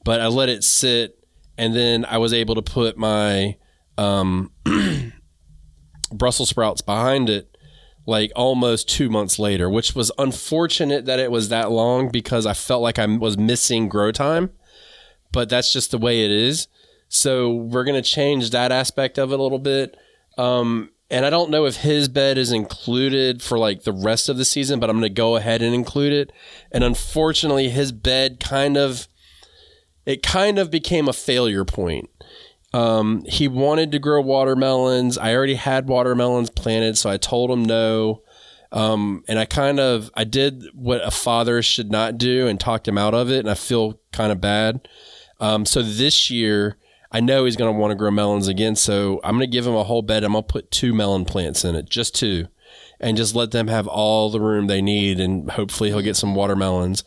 But I let it sit, and then I was able to put my Brussels sprouts behind it like almost 2 months later, which was unfortunate that it was that long, because I felt like I was missing grow time. But that's just the way it is. So we're going to change that aspect of it a little bit. And I don't know if his bed is included for like the rest of the season, but I'm going to go ahead and include it. And unfortunately, his bed kind of became a failure point. He wanted to grow watermelons. I already had watermelons planted, so I told him no. And I did what a father should not do and talked him out of it, and I feel kind of bad. So this year, I know he's going to want to grow melons again, so I'm going to give him a whole bed. I'm going to put 2 melon plants in it, just 2, and just let them have all the room they need, and hopefully he'll get some watermelons.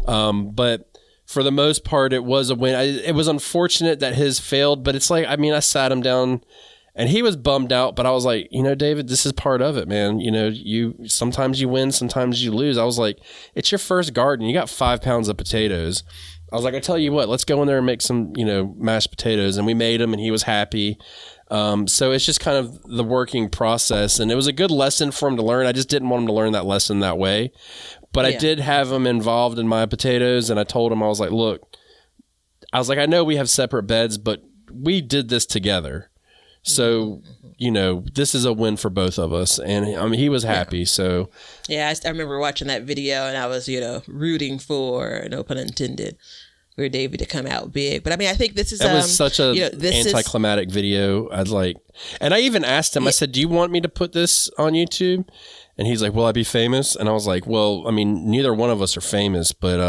But for the most part, it was a win. It was unfortunate that his failed, but it's like, I mean, I sat him down and he was bummed out, but I was like, David, this is part of it, man. Sometimes you win, sometimes you lose. I was like, it's your first garden. You got 5 pounds of potatoes. I was like, I tell you what, let's go in there and make some, mashed potatoes. And we made them, and he was happy. So it's just kind of the working process. And it was a good lesson for him to learn. I just didn't want him to learn that lesson that way. But I did have him involved in my potatoes, and I told him, I was like, look, I know we have separate beds, but we did this together. So, this is a win for both of us. And I mean, he was happy. Yeah. So, yeah, I remember watching that video, and I was, rooting for, no pun intended, for David to come out big. But I mean, I think this is that was such a anticlimactic video. And I even asked him, I said, do you want me to put this on YouTube? And he's like, will I be famous? And I was like, well, I mean, neither one of us are famous, but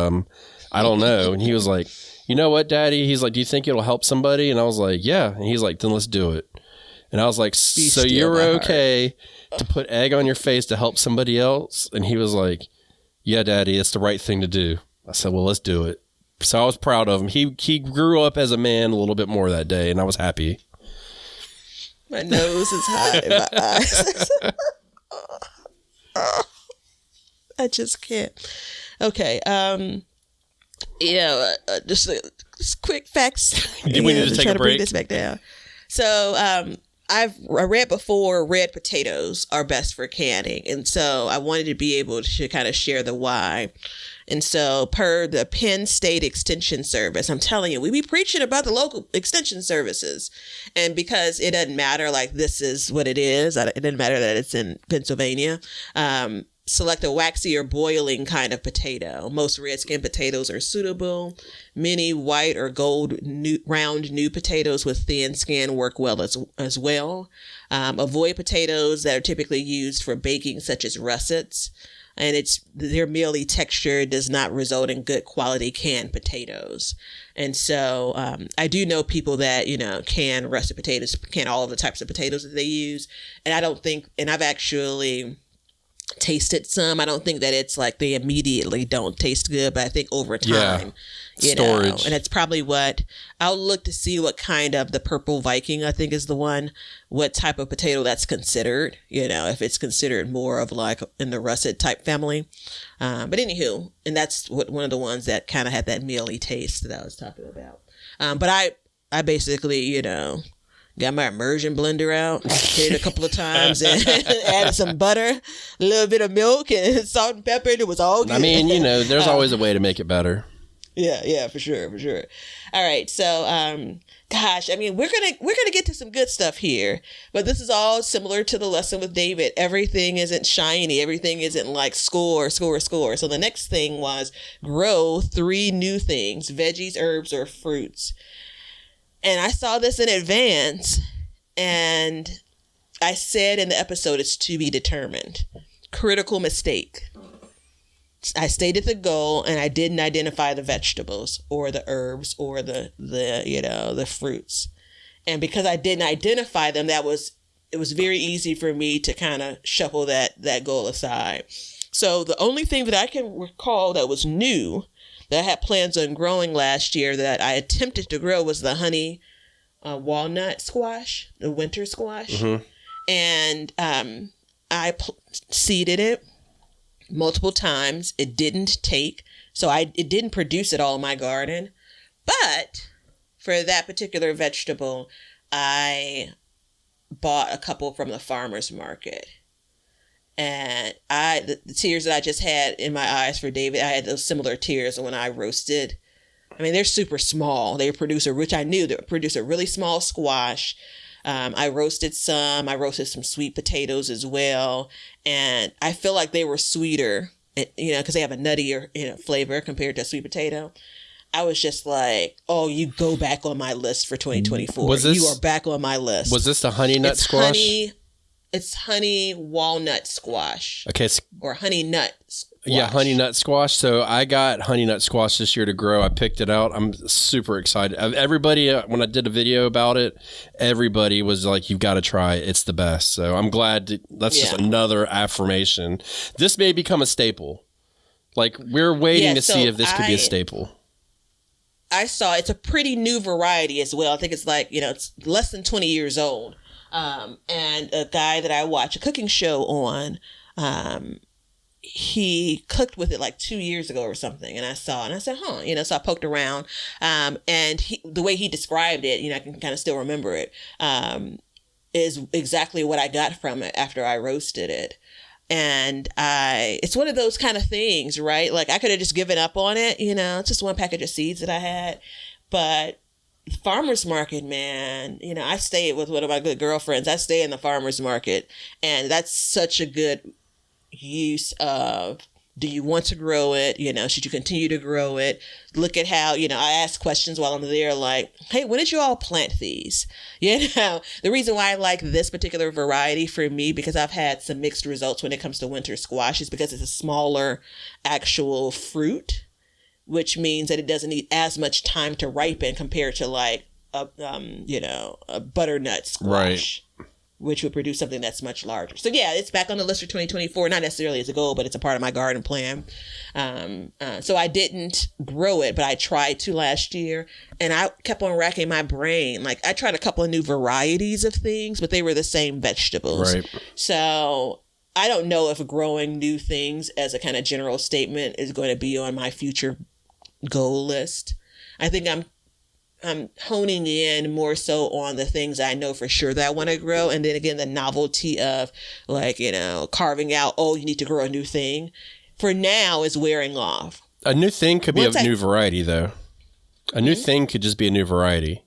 I don't know. And he was like, you know what, Daddy? He's like, do you think it'll help somebody? And I was like, yeah. And he's like, then let's do it. And I was like, so you're okay to put egg on your face to help somebody else? And he was like, yeah, Daddy, it's the right thing to do. I said, well, let's do it. So I was proud of him. He grew up as a man a little bit more that day, and I was happy. My nose is high in my eyes. I just can't. Okay. Just quick facts. Do we need to take a break? Bring this back down. So, I read before red potatoes are best for canning. And so I wanted to be able to kind of share the why. And so per the Penn State Extension Service, I'm telling you, we be preaching about the local extension services. And because it doesn't matter, like this is what it is. It doesn't matter that it's in Pennsylvania. Select a waxy or boiling kind of potato. Most red skin potatoes are suitable. Many white or gold round new potatoes with thin skin work well as well. Avoid potatoes that are typically used for baking, such as russets. And their mealy texture does not result in good quality canned potatoes. And so I do know people that, can russet potatoes, can all of the types of potatoes that they use. And I've actually tasted some. I don't think that it's like they immediately don't taste good, but I think over time, storage. And it's probably what I'll look to see what kind of the purple Viking, I think is the one, what type of potato that's considered, if it's considered more of like in the russet type family. But anywho, and that's one of the ones that kind of had that mealy taste that I was talking about. But I basically, got my immersion blender out, hit it a couple of times, and added some butter, a little bit of milk, and salt and pepper, and it was all good. I mean, there's always a way to make it better. Yeah, for sure. All right, so, gosh, I mean, we're gonna get to some good stuff here, but this is all similar to the lesson with David. Everything isn't shiny. Everything isn't like score. So the next thing was grow 3 new things: veggies, herbs, or fruits. And I saw this in advance, and I said in the episode, it's to be determined. Critical mistake. I stated the goal and I didn't identify the vegetables or the herbs or the fruits. And because I didn't identify them, it was very easy for me to kind of shuffle that goal aside. So the only thing that I can recall that was new that I had plans on growing last year that I attempted to grow was the honey walnut squash, the winter squash. Mm-hmm. And I seeded it multiple times. It didn't take, so it didn't produce it all in my garden. But for that particular vegetable, I bought a couple from the farmer's market. And the tears that I just had in my eyes for David, I had those similar tears when I roasted. I mean, they're super small. They produce which I knew they produce a really small squash. I roasted some. I roasted some sweet potatoes as well. And I feel like they were sweeter, because they have a nuttier flavor compared to a sweet potato. I was just like, oh, you go back on my list for 2024. You are back on my list. Was this the honey nut squash? It's honey walnut squash. Okay. Or honey nut squash. Yeah, honey nut squash. So I got honey nut squash this year to grow. I picked it out. I'm super excited. Everybody, when I did a video about it, everybody was like, you've got to try it. It's the best. So I'm glad that's just another affirmation. This may become a staple. Like, we're waiting to see if this could be a staple. I saw it's a pretty new variety as well. I think it's like, it's less than 20 years old. And a guy that I watch a cooking show on, he cooked with it like 2 years ago or something. And I said, huh, so I poked around. And the way he described it, I can kind of still remember it, is exactly what I got from it after I roasted it. And it's one of those kind of things, right? Like, I could have just given up on it, it's just one package of seeds that I had. But farmer's market, man, I stay with one of my good girlfriends. I stay in the farmer's market, and that's such a good use of, do you want to grow it? Should you continue to grow it? Look at how, I ask questions while I'm there, like, hey, when did you all plant these? The reason why I like this particular variety for me, because I've had some mixed results when it comes to winter squash, is because it's a smaller actual fruit, which means that it doesn't need as much time to ripen compared to like a butternut squash, right, which would produce something that's much larger. So yeah, it's back on the list for 2024, not necessarily as a goal, but it's a part of my garden plan. So I didn't grow it, but I tried to last year, and I kept on racking my brain. Like, I tried a couple of new varieties of things, but they were the same vegetables. Right. So I don't know if growing new things as a kind of general statement is going to be on my future goal list. I think I'm honing in more so on the things I know for sure that I want to grow. And then again, the novelty of, like, carving out, you need to grow a new thing for now is wearing off. A new thing could be a new variety, though. A new thing could just be a new variety.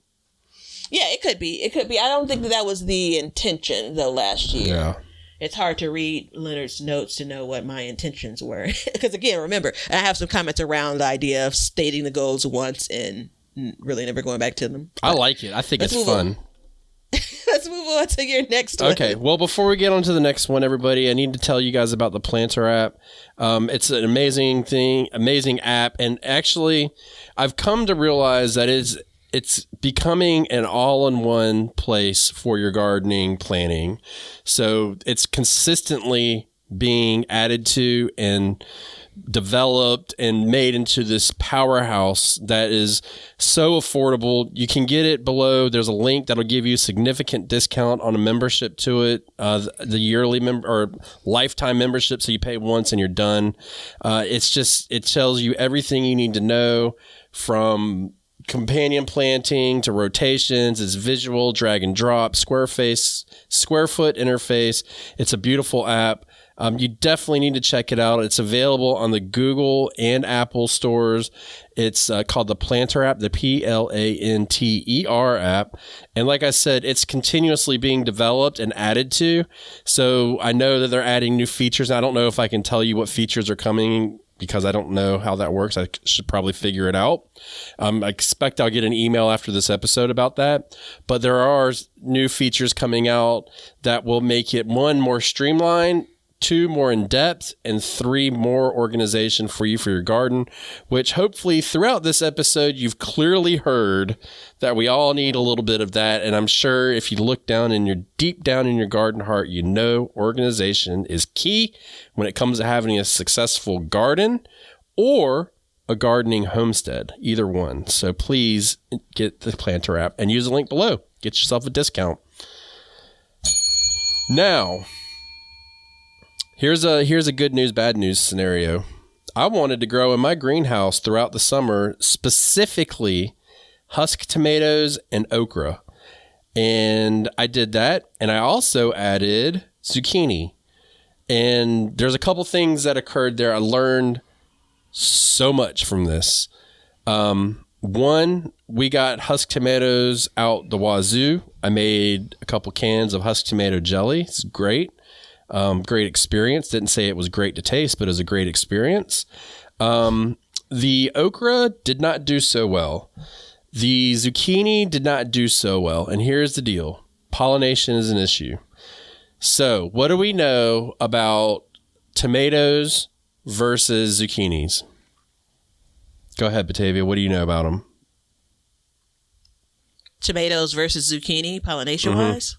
Yeah, it could be. I don't think that was the intention, though, last year. Yeah. It's hard to read Leonard's notes to know what my intentions were. Because again, remember, I have some comments around the idea of stating the goals once and really never going back to them. But I like it. I think it's fun. Let's move on to your next one. Okay. Well, before we get on to the next one, everybody, I need to tell you guys about the Planter app. It's an amazing app. And actually, I've come to realize that it's becoming an all-in-one place for your gardening planning. So it's consistently being added to and developed and made into this powerhouse that is so affordable. You can get it below. There's a link that'll give you a significant discount on a membership to it, the yearly or lifetime membership. So you pay once and you're done. It tells you everything you need to know, from companion planting to rotations. It's visual, drag and drop, square foot interface. It's a beautiful app. You definitely need to check it out. It's available on the Google and Apple stores. It's called the Planter app, the Planter app. And like I said, it's continuously being developed and added to. So I know that they're adding new features. I don't know if I can tell you what features are coming because I don't know how that works. I should probably figure it out. I expect I'll get an email after this episode about that. But there are new features coming out that will make it, 1, more streamlined, 2, more in depth, and 3, more organization for you for your garden, which hopefully throughout this episode, you've clearly heard that we all need a little bit of that. And I'm sure if you look deep down in your garden heart, you know organization is key when it comes to having a successful garden or a gardening homestead, either one. So please get the planter app and use the link below. Get yourself a discount. Now, here's a good news, bad news scenario. I wanted to grow in my greenhouse throughout the summer, specifically husk tomatoes and okra. And I did that. And I also added zucchini. And there's a couple things that occurred there. I learned so much from this. 1, we got husk tomatoes out the wazoo. I made a couple cans of husk tomato jelly. It's great. Great experience. Didn't say it was great to taste, but it was a great experience. The okra did not do so well. The zucchini did not do so well. And here's the deal. Pollination is an issue. So what do we know about tomatoes versus zucchinis? Go ahead, Batavia. What do you know about them? Tomatoes versus zucchini, pollination-wise?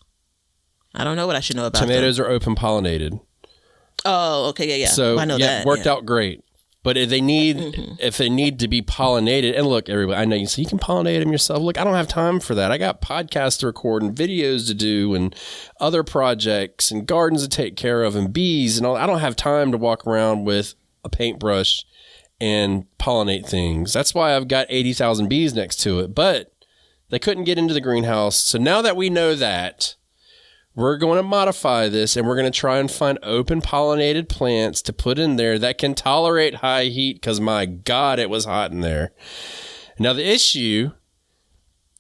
I don't know what I should know about tomatoes are open pollinated. Oh, okay, yeah. So I know that. Worked out great. But if they need to be pollinated, and look, everybody, I know you can pollinate them yourself. Look, I don't have time for that. I got podcasts to record and videos to do and other projects and gardens to take care of and bees and all. I don't have time to walk around with a paintbrush and pollinate things. That's why I've got 80,000 bees next to it. But they couldn't get into the greenhouse. So now that we know that, we're going to modify this and we're going to try and find open pollinated plants to put in there that can tolerate high heat, because my God, it was hot in there. Now, the issue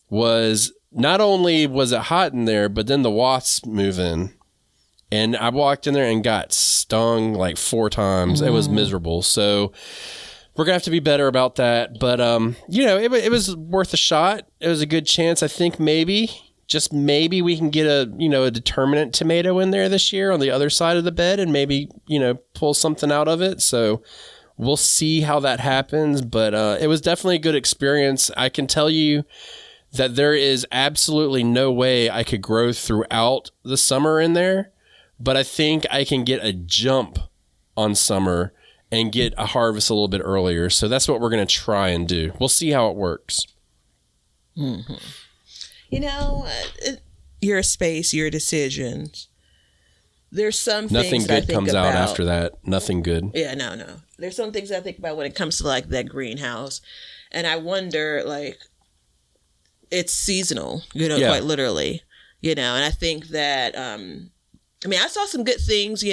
was not only was it hot in there, but then the wasps move in. And I walked in there and got stung like 4 times. It was miserable. So we're going to have to be better about that. But, it was worth a shot. It was a good chance. I think just maybe we can get a determinate tomato in there this year on the other side of the bed and maybe, pull something out of it. So we'll see how that happens. But it was definitely a good experience. I can tell you that there is absolutely no way I could grow throughout the summer in there. But I think I can get a jump on summer and get a harvest a little bit earlier. So that's what we're going to try and do. We'll see how it works. Mm-hmm. Your space, your decisions. There's some nothing things good I think comes about. out after that. Nothing good. Yeah, no. There's some things I think about when it comes to like that greenhouse, and I wonder, like, it's seasonal, quite literally, and I think that, I saw some good things,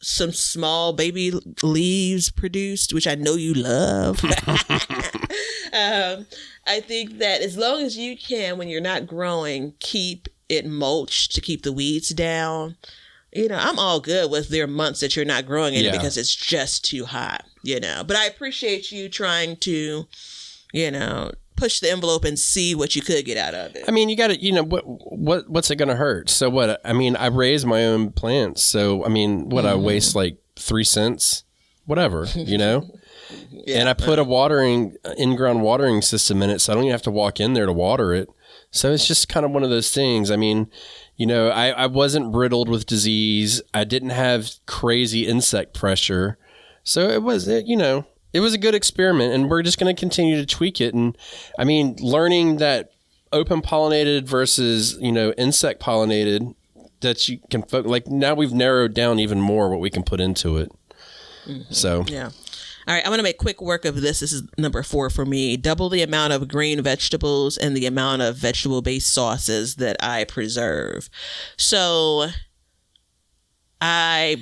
some small baby leaves produced, which I know you love. I think that as long as you can, when you're not growing, keep it mulched to keep the weeds down. I'm all good with their months that you're not growing in because it's just too hot, But I appreciate you trying to, push the envelope and see what you could get out of it. You got to, what's it going to hurt? So what? I raise my own plants. So, I waste like 3 cents, whatever, Yeah, and I put a in-ground watering system in it, so I don't even have to walk in there to water it. So it's just kind of one of those things. I wasn't riddled with disease. I didn't have crazy insect pressure. So it was a good experiment, and we're just going to continue to tweak it. And learning that open pollinated versus, insect pollinated, that you can, now we've narrowed down even more what we can put into it. Mm-hmm. So, yeah. All right, I'm going to make quick work of this. This is number 4 for me. Double the amount of green vegetables and the amount of vegetable-based sauces that I preserve. So I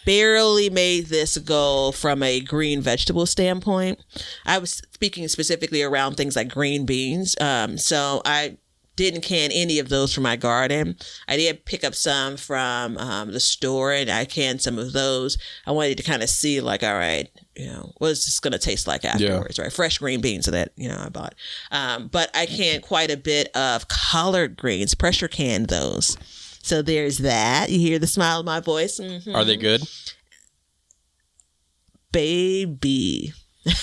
barely made this goal from a green vegetable standpoint. I was speaking specifically around things like green beans. So I didn't can any of those for my garden. I did pick up some from the store, and I canned some of those. I wanted to kind of see, like, all right, what is this going to taste like afterwards, right? Fresh green beans that, I bought. But I canned quite a bit of collard greens, pressure canned those. So there's that. You hear the smile of my voice. Mm-hmm. Are they good? Baby.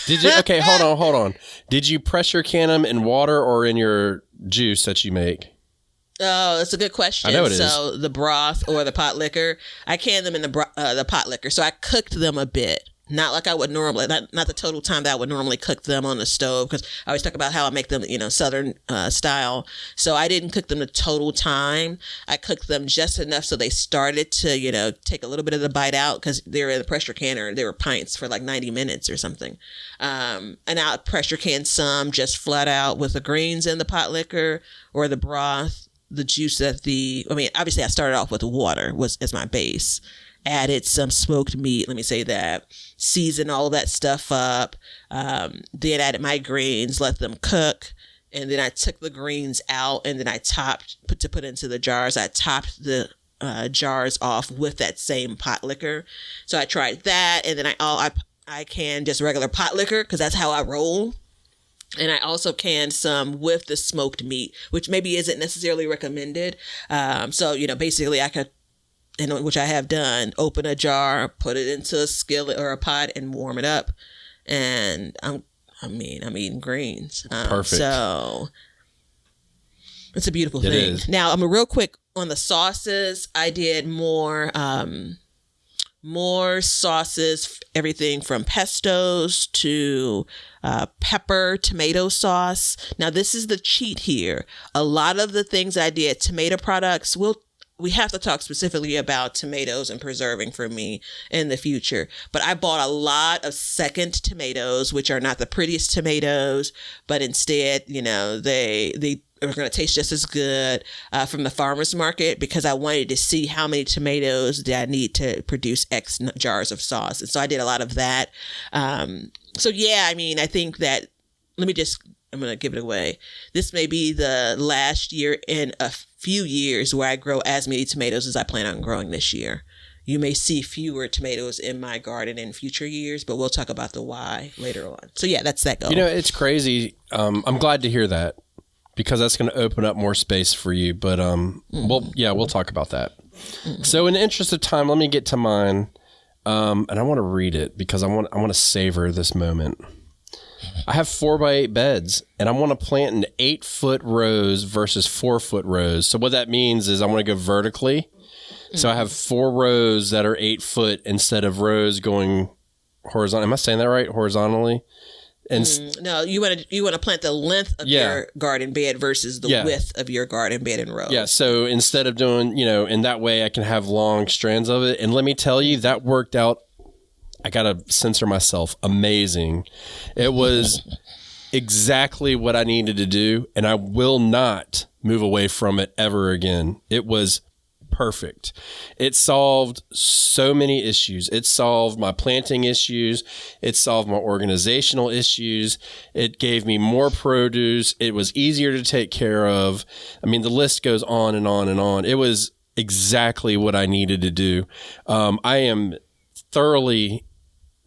Did you? Okay, hold on. Did you pressure can them in water or in your juice that you make? Oh, that's a good question. I know it is. So the broth or the pot liquor, I canned them in the pot liquor. So I cooked them a bit. Not like I would normally, not the total time that I would normally cook them on the stove, because I always talk about how I make them, Southern style. So I didn't cook them the total time. I cooked them just enough so they started to, take a little bit of the bite out, because they were in the pressure canner. They were pints for like 90 minutes or something. And I pressure canned some just flat out with the greens in the pot liquor or the broth, the juice obviously I started off with the water as my base. Added some smoked meat, let me say that. Seasoned all that stuff up. Then added my greens, let them cook. And then I took the greens out, and then I put into the jars. I topped the jars off with that same pot liquor. So I tried that, and then I canned just regular pot liquor, because that's how I roll. And I also canned some with the smoked meat, which maybe isn't necessarily recommended. So, basically I could, which I have done, open a jar, put it into a skillet or a pot and warm it up. And I'm eating greens. Perfect. So it's a beautiful thing. Is. Now, I'm real quick on the sauces. I did more sauces, everything from pestos to pepper, tomato sauce. Now, this is the cheat here. A lot of the things I did, tomato products, we have to talk specifically about tomatoes and preserving for me in the future. But I bought a lot of second tomatoes, which are not the prettiest tomatoes, but instead, they are going to taste just as good from the farmer's market, because I wanted to see how many tomatoes did I need to produce X jars of sauce. And so I did a lot of that. I think that, I'm going to give it away. This may be the last year in a few years where I grow as many tomatoes as I plan on growing this year. You may see fewer tomatoes in my garden in future years, but we'll talk about the why later on. So that's that goal. It's crazy. I'm glad to hear that, because that's going to open up more space for you. But we'll talk about that. Mm-hmm. So in the interest of time, let me get to mine. And I want to read it because I want to savor this moment. I have 4x8 beds, and I want to plant in 8-foot rows versus 4-foot rows. So what that means is I want to go vertically. So I have 4 rows that are 8 foot instead of rows going horizontal. Am I saying that right? Horizontally? And no, you want to plant the length of your garden bed versus the width of your garden bed in rows. Yeah. So instead of doing, in that way, I can have long strands of it. And let me tell you, that worked out. I got to censor myself. Amazing. It was exactly what I needed to do, and I will not move away from it ever again. It was perfect. It solved so many issues. It solved my planting issues. It solved my organizational issues. It gave me more produce. It was easier to take care of. I mean, the list goes on and on and on. It was exactly what I needed to do. I am thoroughly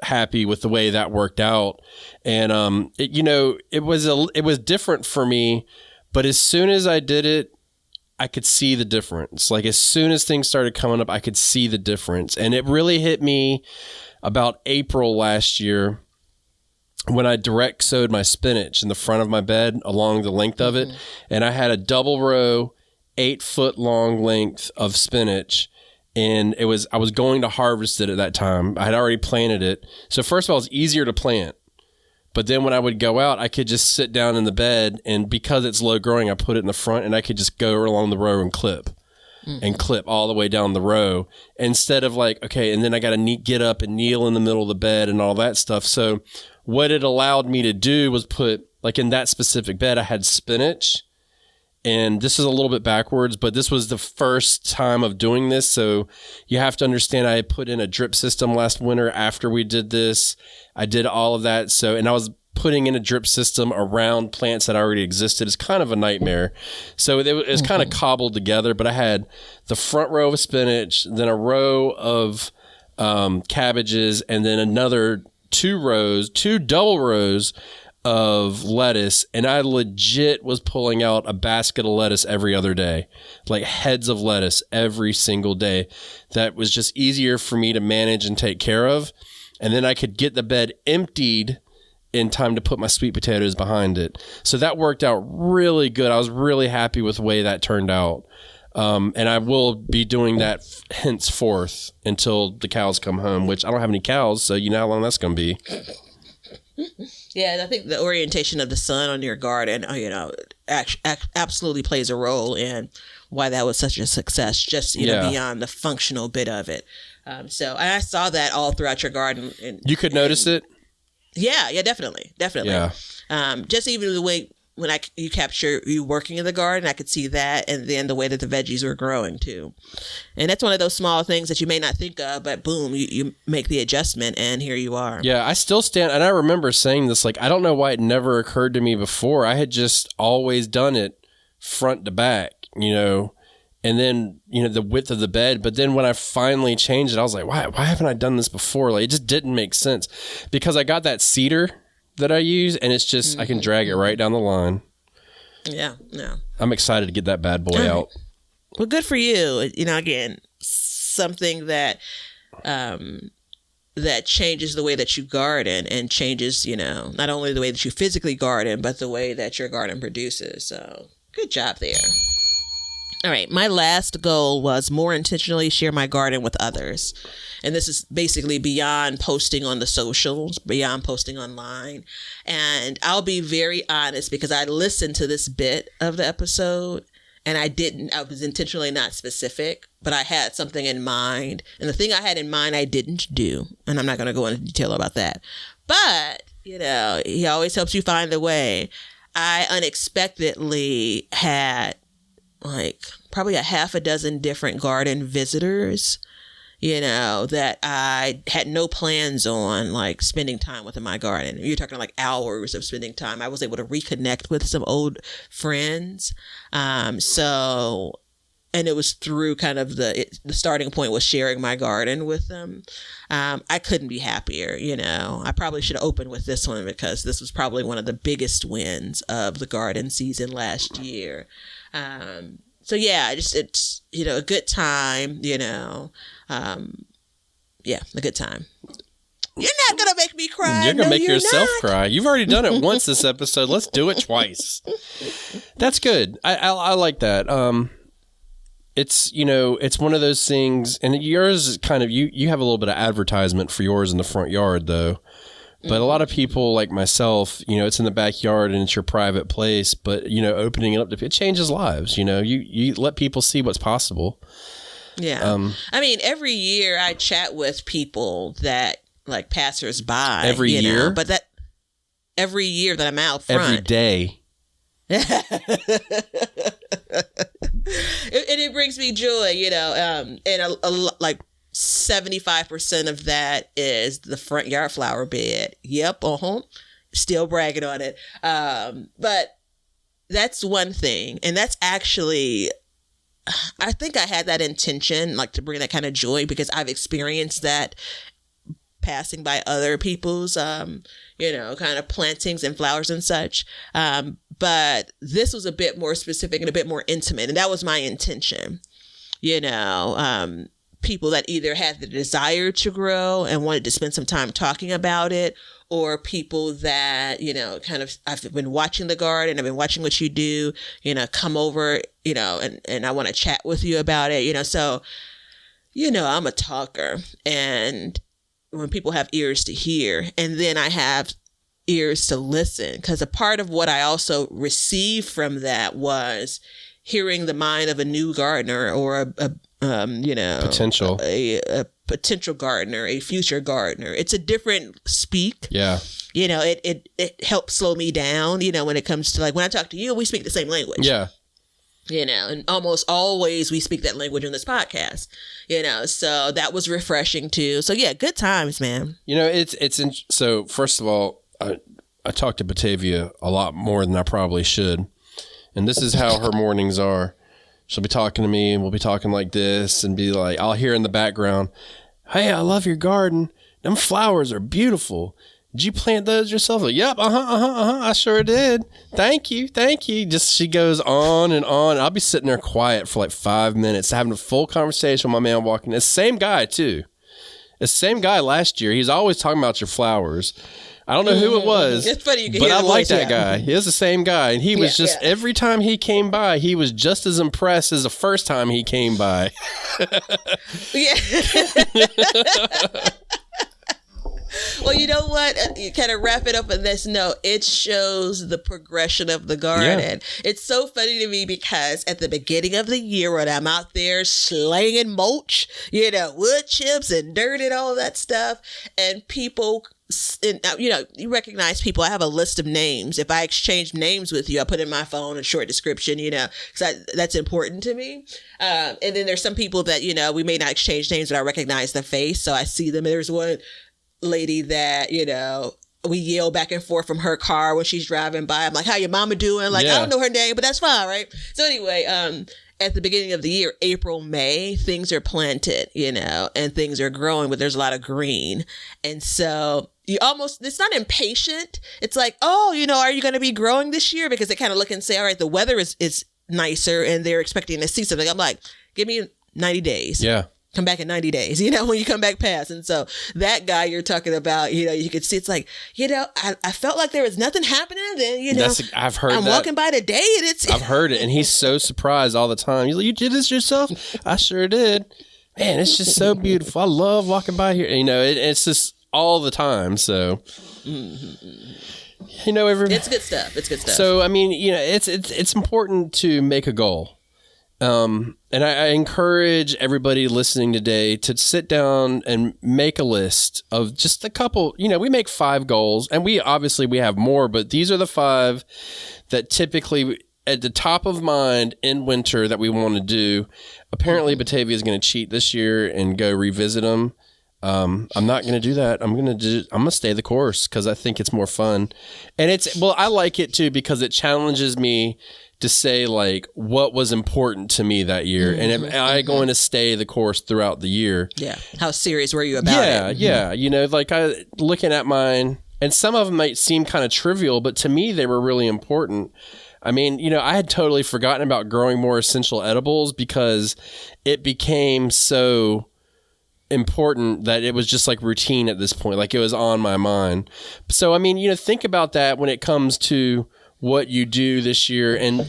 happy with the way that worked out. And, it was different for me, but as soon as I did it, I could see the difference. Like as soon as things started coming up, I could see the difference. And it really hit me about April last year when I direct sowed my spinach in the front of my bed along the length of it. And I had a double row, 8 foot long length of spinach. And I was going to harvest it at that time. I had already planted it. So first of all, it's easier to plant. But then when I would go out, I could just sit down in the bed, and because it's low growing, I put it in the front, and I could just go along the row and clip all the way down the row instead of like, okay, and then I got to get up and kneel in the middle of the bed and all that stuff. So what it allowed me to do was put, like in that specific bed, I had spinach. And this is a little bit backwards, but this was the first time of doing this. So you have to understand, I put in a drip system last winter after we did this. I did all of that. So, and I was putting in a drip system around plants that already existed is kind of a nightmare. So it was kind of cobbled together, but I had the front row of spinach, then a row of cabbages, and then another two double rows of lettuce, and I legit was pulling out a basket of lettuce every other day, like heads of lettuce every single day. That was just easier for me to manage and take care of. And then I could get the bed emptied in time to put my sweet potatoes behind it. So that worked out really good. I was really happy with the way that turned out. And I will be doing that henceforth until the cows come home, which I don't have any cows, so you know how long that's going to be. Yeah, I think the orientation of the sun on your garden, absolutely plays a role in why that was such a success, just, beyond the functional bit of it. So I saw that all throughout your garden. You could notice it? Yeah, definitely. Yeah. Just even the way when you capture you working in the garden, I could see that, and then the way that the veggies were growing too. And that's one of those small things that you may not think of, but boom, you make the adjustment, and here you are. Yeah, I still stand, and I remember saying this, like, I don't know why it never occurred to me before. I had just always done it front to back, and then, the width of the bed. But then when I finally changed it, I was like, why haven't I done this before? Like, it just didn't make sense because I got that cedar that I use, and it's just, I can drag it right down the line. Yeah. I'm excited to get that bad boy out. Well, good for you. Again, something that that changes the way that you garden and changes, not only the way that you physically garden, but the way that your garden produces. So good job there. All right. My last goal was more intentionally share my garden with others. And this is basically beyond posting on the socials, beyond posting online. And I'll be very honest because I listened to this bit of the episode and I was intentionally not specific, but I had something in mind. And the thing I had in mind, I didn't do. And I'm not going to go into detail about that. But, he always helps you find the way. I unexpectedly had probably a half a dozen different garden visitors, that I had no plans on spending time with in my garden. You're talking hours of spending time. I was able to reconnect with some old friends. And it was through kind of the starting point was sharing my garden with them. I couldn't be happier. I probably should have opened with this one because this was probably one of the biggest wins of the garden season last year. So yeah, it's, a good time, a good time. You're not going to make me cry. You're going to make yourself cry. You've already done it once this episode. Let's do it twice. That's good. I like that. It's, it's one of those things, and yours is kind of, you have a little bit of advertisement for yours in the front yard though. But a lot of people like myself, it's in the backyard and it's your private place, but, opening it up, it changes lives. You let people see what's possible. Yeah. Every year I chat with people that passersby. Every year? But that every year that I'm out front. Every day. And it brings me joy, and a 75% of that is the front yard flower bed. Yep. Still bragging on it. But that's one thing. And that's actually, I think I had that intention, to bring that kind of joy because I've experienced that passing by other people's, kind of plantings and flowers and such. But this was a bit more specific and a bit more intimate. And that was my intention, people that either had the desire to grow and wanted to spend some time talking about it, or people that, I've been watching the garden, I've been watching what you do, come over, and I want to chat with you about it, so, I'm a talker, and when people have ears to hear, and then I have ears to listen, because a part of what I also received from that was hearing the mind of a new gardener or a potential gardener, a future gardener. It's a different speak. Yeah. It helps slow me down, when it comes to when I talk to you, we speak the same language. Yeah. And almost always we speak that language on this podcast, so that was refreshing too. So yeah, good times, man. So first of all, I talk to Batavia a lot more than I probably should. And this is how her mornings are. She'll be talking to me and we'll be talking like this and be like, I'll hear in the background, hey, I love your garden. Them flowers are beautiful. Did you plant those yourself? Like, yep, I sure did. Thank you. Just she goes on and on. I'll be sitting there quiet for like 5 minutes, having a full conversation with my man walking. It's the same guy too. It's the same guy last year. He's always talking about your flowers. I don't know who it was. It's funny you can but hear I the like voice, that guy. He was the same guy, and he was just every time he came by, he was just as impressed as the first time he came by. Yeah. Well, you know what? You kind of wrap it up on this note. It shows the progression of the garden. Yeah. It's so funny to me because at the beginning of the year when I'm out there slanging mulch, wood chips and dirt and all that stuff, and people... you recognize people. I have a list of names. If I exchange names with you, I put in my phone a short description, because that's important to me. And then there's some people that, we may not exchange names, but I recognize the face. So I see them. There's one lady that, we yell back and forth from her car when she's driving by. I'm like, how your mama doing? Like, I don't know her name, but that's fine, right? So anyway, at the beginning of the year, April, May, things are planted, and things are growing, but there's a lot of green. And so it's not impatient. It's like, are you going to be growing this year? Because they kind of look and say, all right, the weather is nicer and they're expecting to see something. I'm like, give me 90 days. Yeah. Come back in 90 days, when you come back past. And so that guy you're talking about, you could see, it's like, I felt like there was nothing happening. Then, I've heard I'm that. walking by today and it's. I've heard it. And he's so surprised all the time. He's like, you did this yourself? I sure did. Man, it's just so beautiful. I love walking by here. It's just all the time. So, it's good stuff. It's good stuff. So, it's important to make a goal. And I encourage everybody listening today to sit down and make a list of just a couple, we make 5 goals and we have more, but these are the 5 that typically at the top of mind in winter that we want to do. Apparently Batavia is going to cheat this year and go revisit them. I'm not going to do that. I'm going to stay the course because I think it's more fun. And I like it too because it challenges me to say like what was important to me that year, and am I going to stay the course throughout the year? Yeah. How serious were you about it? Yeah. Like I looking at mine, and some of them might seem kind of trivial, but to me they were really important. I had totally forgotten about growing more essential edibles because it became so important that it was just like routine at this point. Like it was on my mind. So, think about that when it comes to what you do this year. And,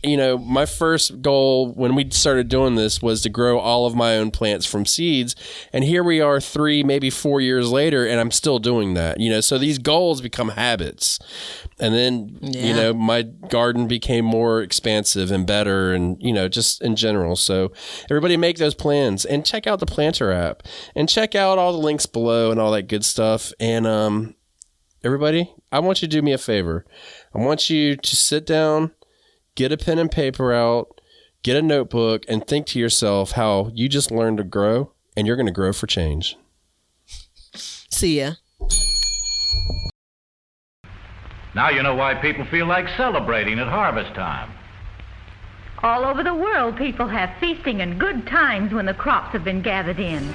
my first goal when we started doing this was to grow all of my own plants from seeds. And here we are 3, maybe 4 years later, and I'm still doing that, so these goals become habits. And then, my garden became more expansive and better and, just in general. So everybody make those plans and check out the Planter app and check out all the links below and all that good stuff. And, everybody, I want you to do me a favor. I want you to sit down, get a pen and paper out, get a notebook, and think to yourself how you just learned to grow, and you're going to grow for change. See ya. Now you know why people feel like celebrating at harvest time. All over the world, people have feasting and good times when the crops have been gathered in.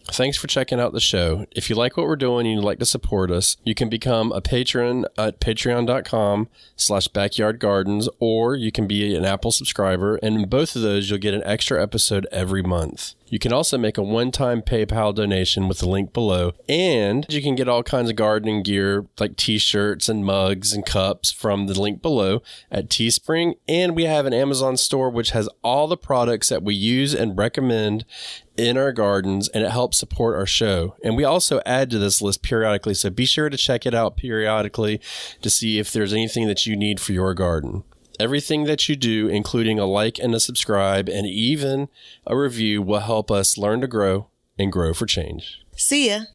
Thanks for checking out the show. If you like what we're doing and you'd like to support us, you can become a patron at patreon.com/backyardgardens, or you can be an Apple subscriber, and in both of those, you'll get an extra episode every month. You can also make a one-time PayPal donation with the link below, and you can get all kinds of gardening gear like t-shirts and mugs and cups from the link below at Teespring, and we have an Amazon store which has all the products that we use and recommend in our gardens, and it helps support our show. And we also add to this list periodically, so be sure to check it out periodically to see if there's anything that you need for your garden. Everything that you do, including a like and a subscribe and even a review, will help us learn to grow and grow for change. See ya.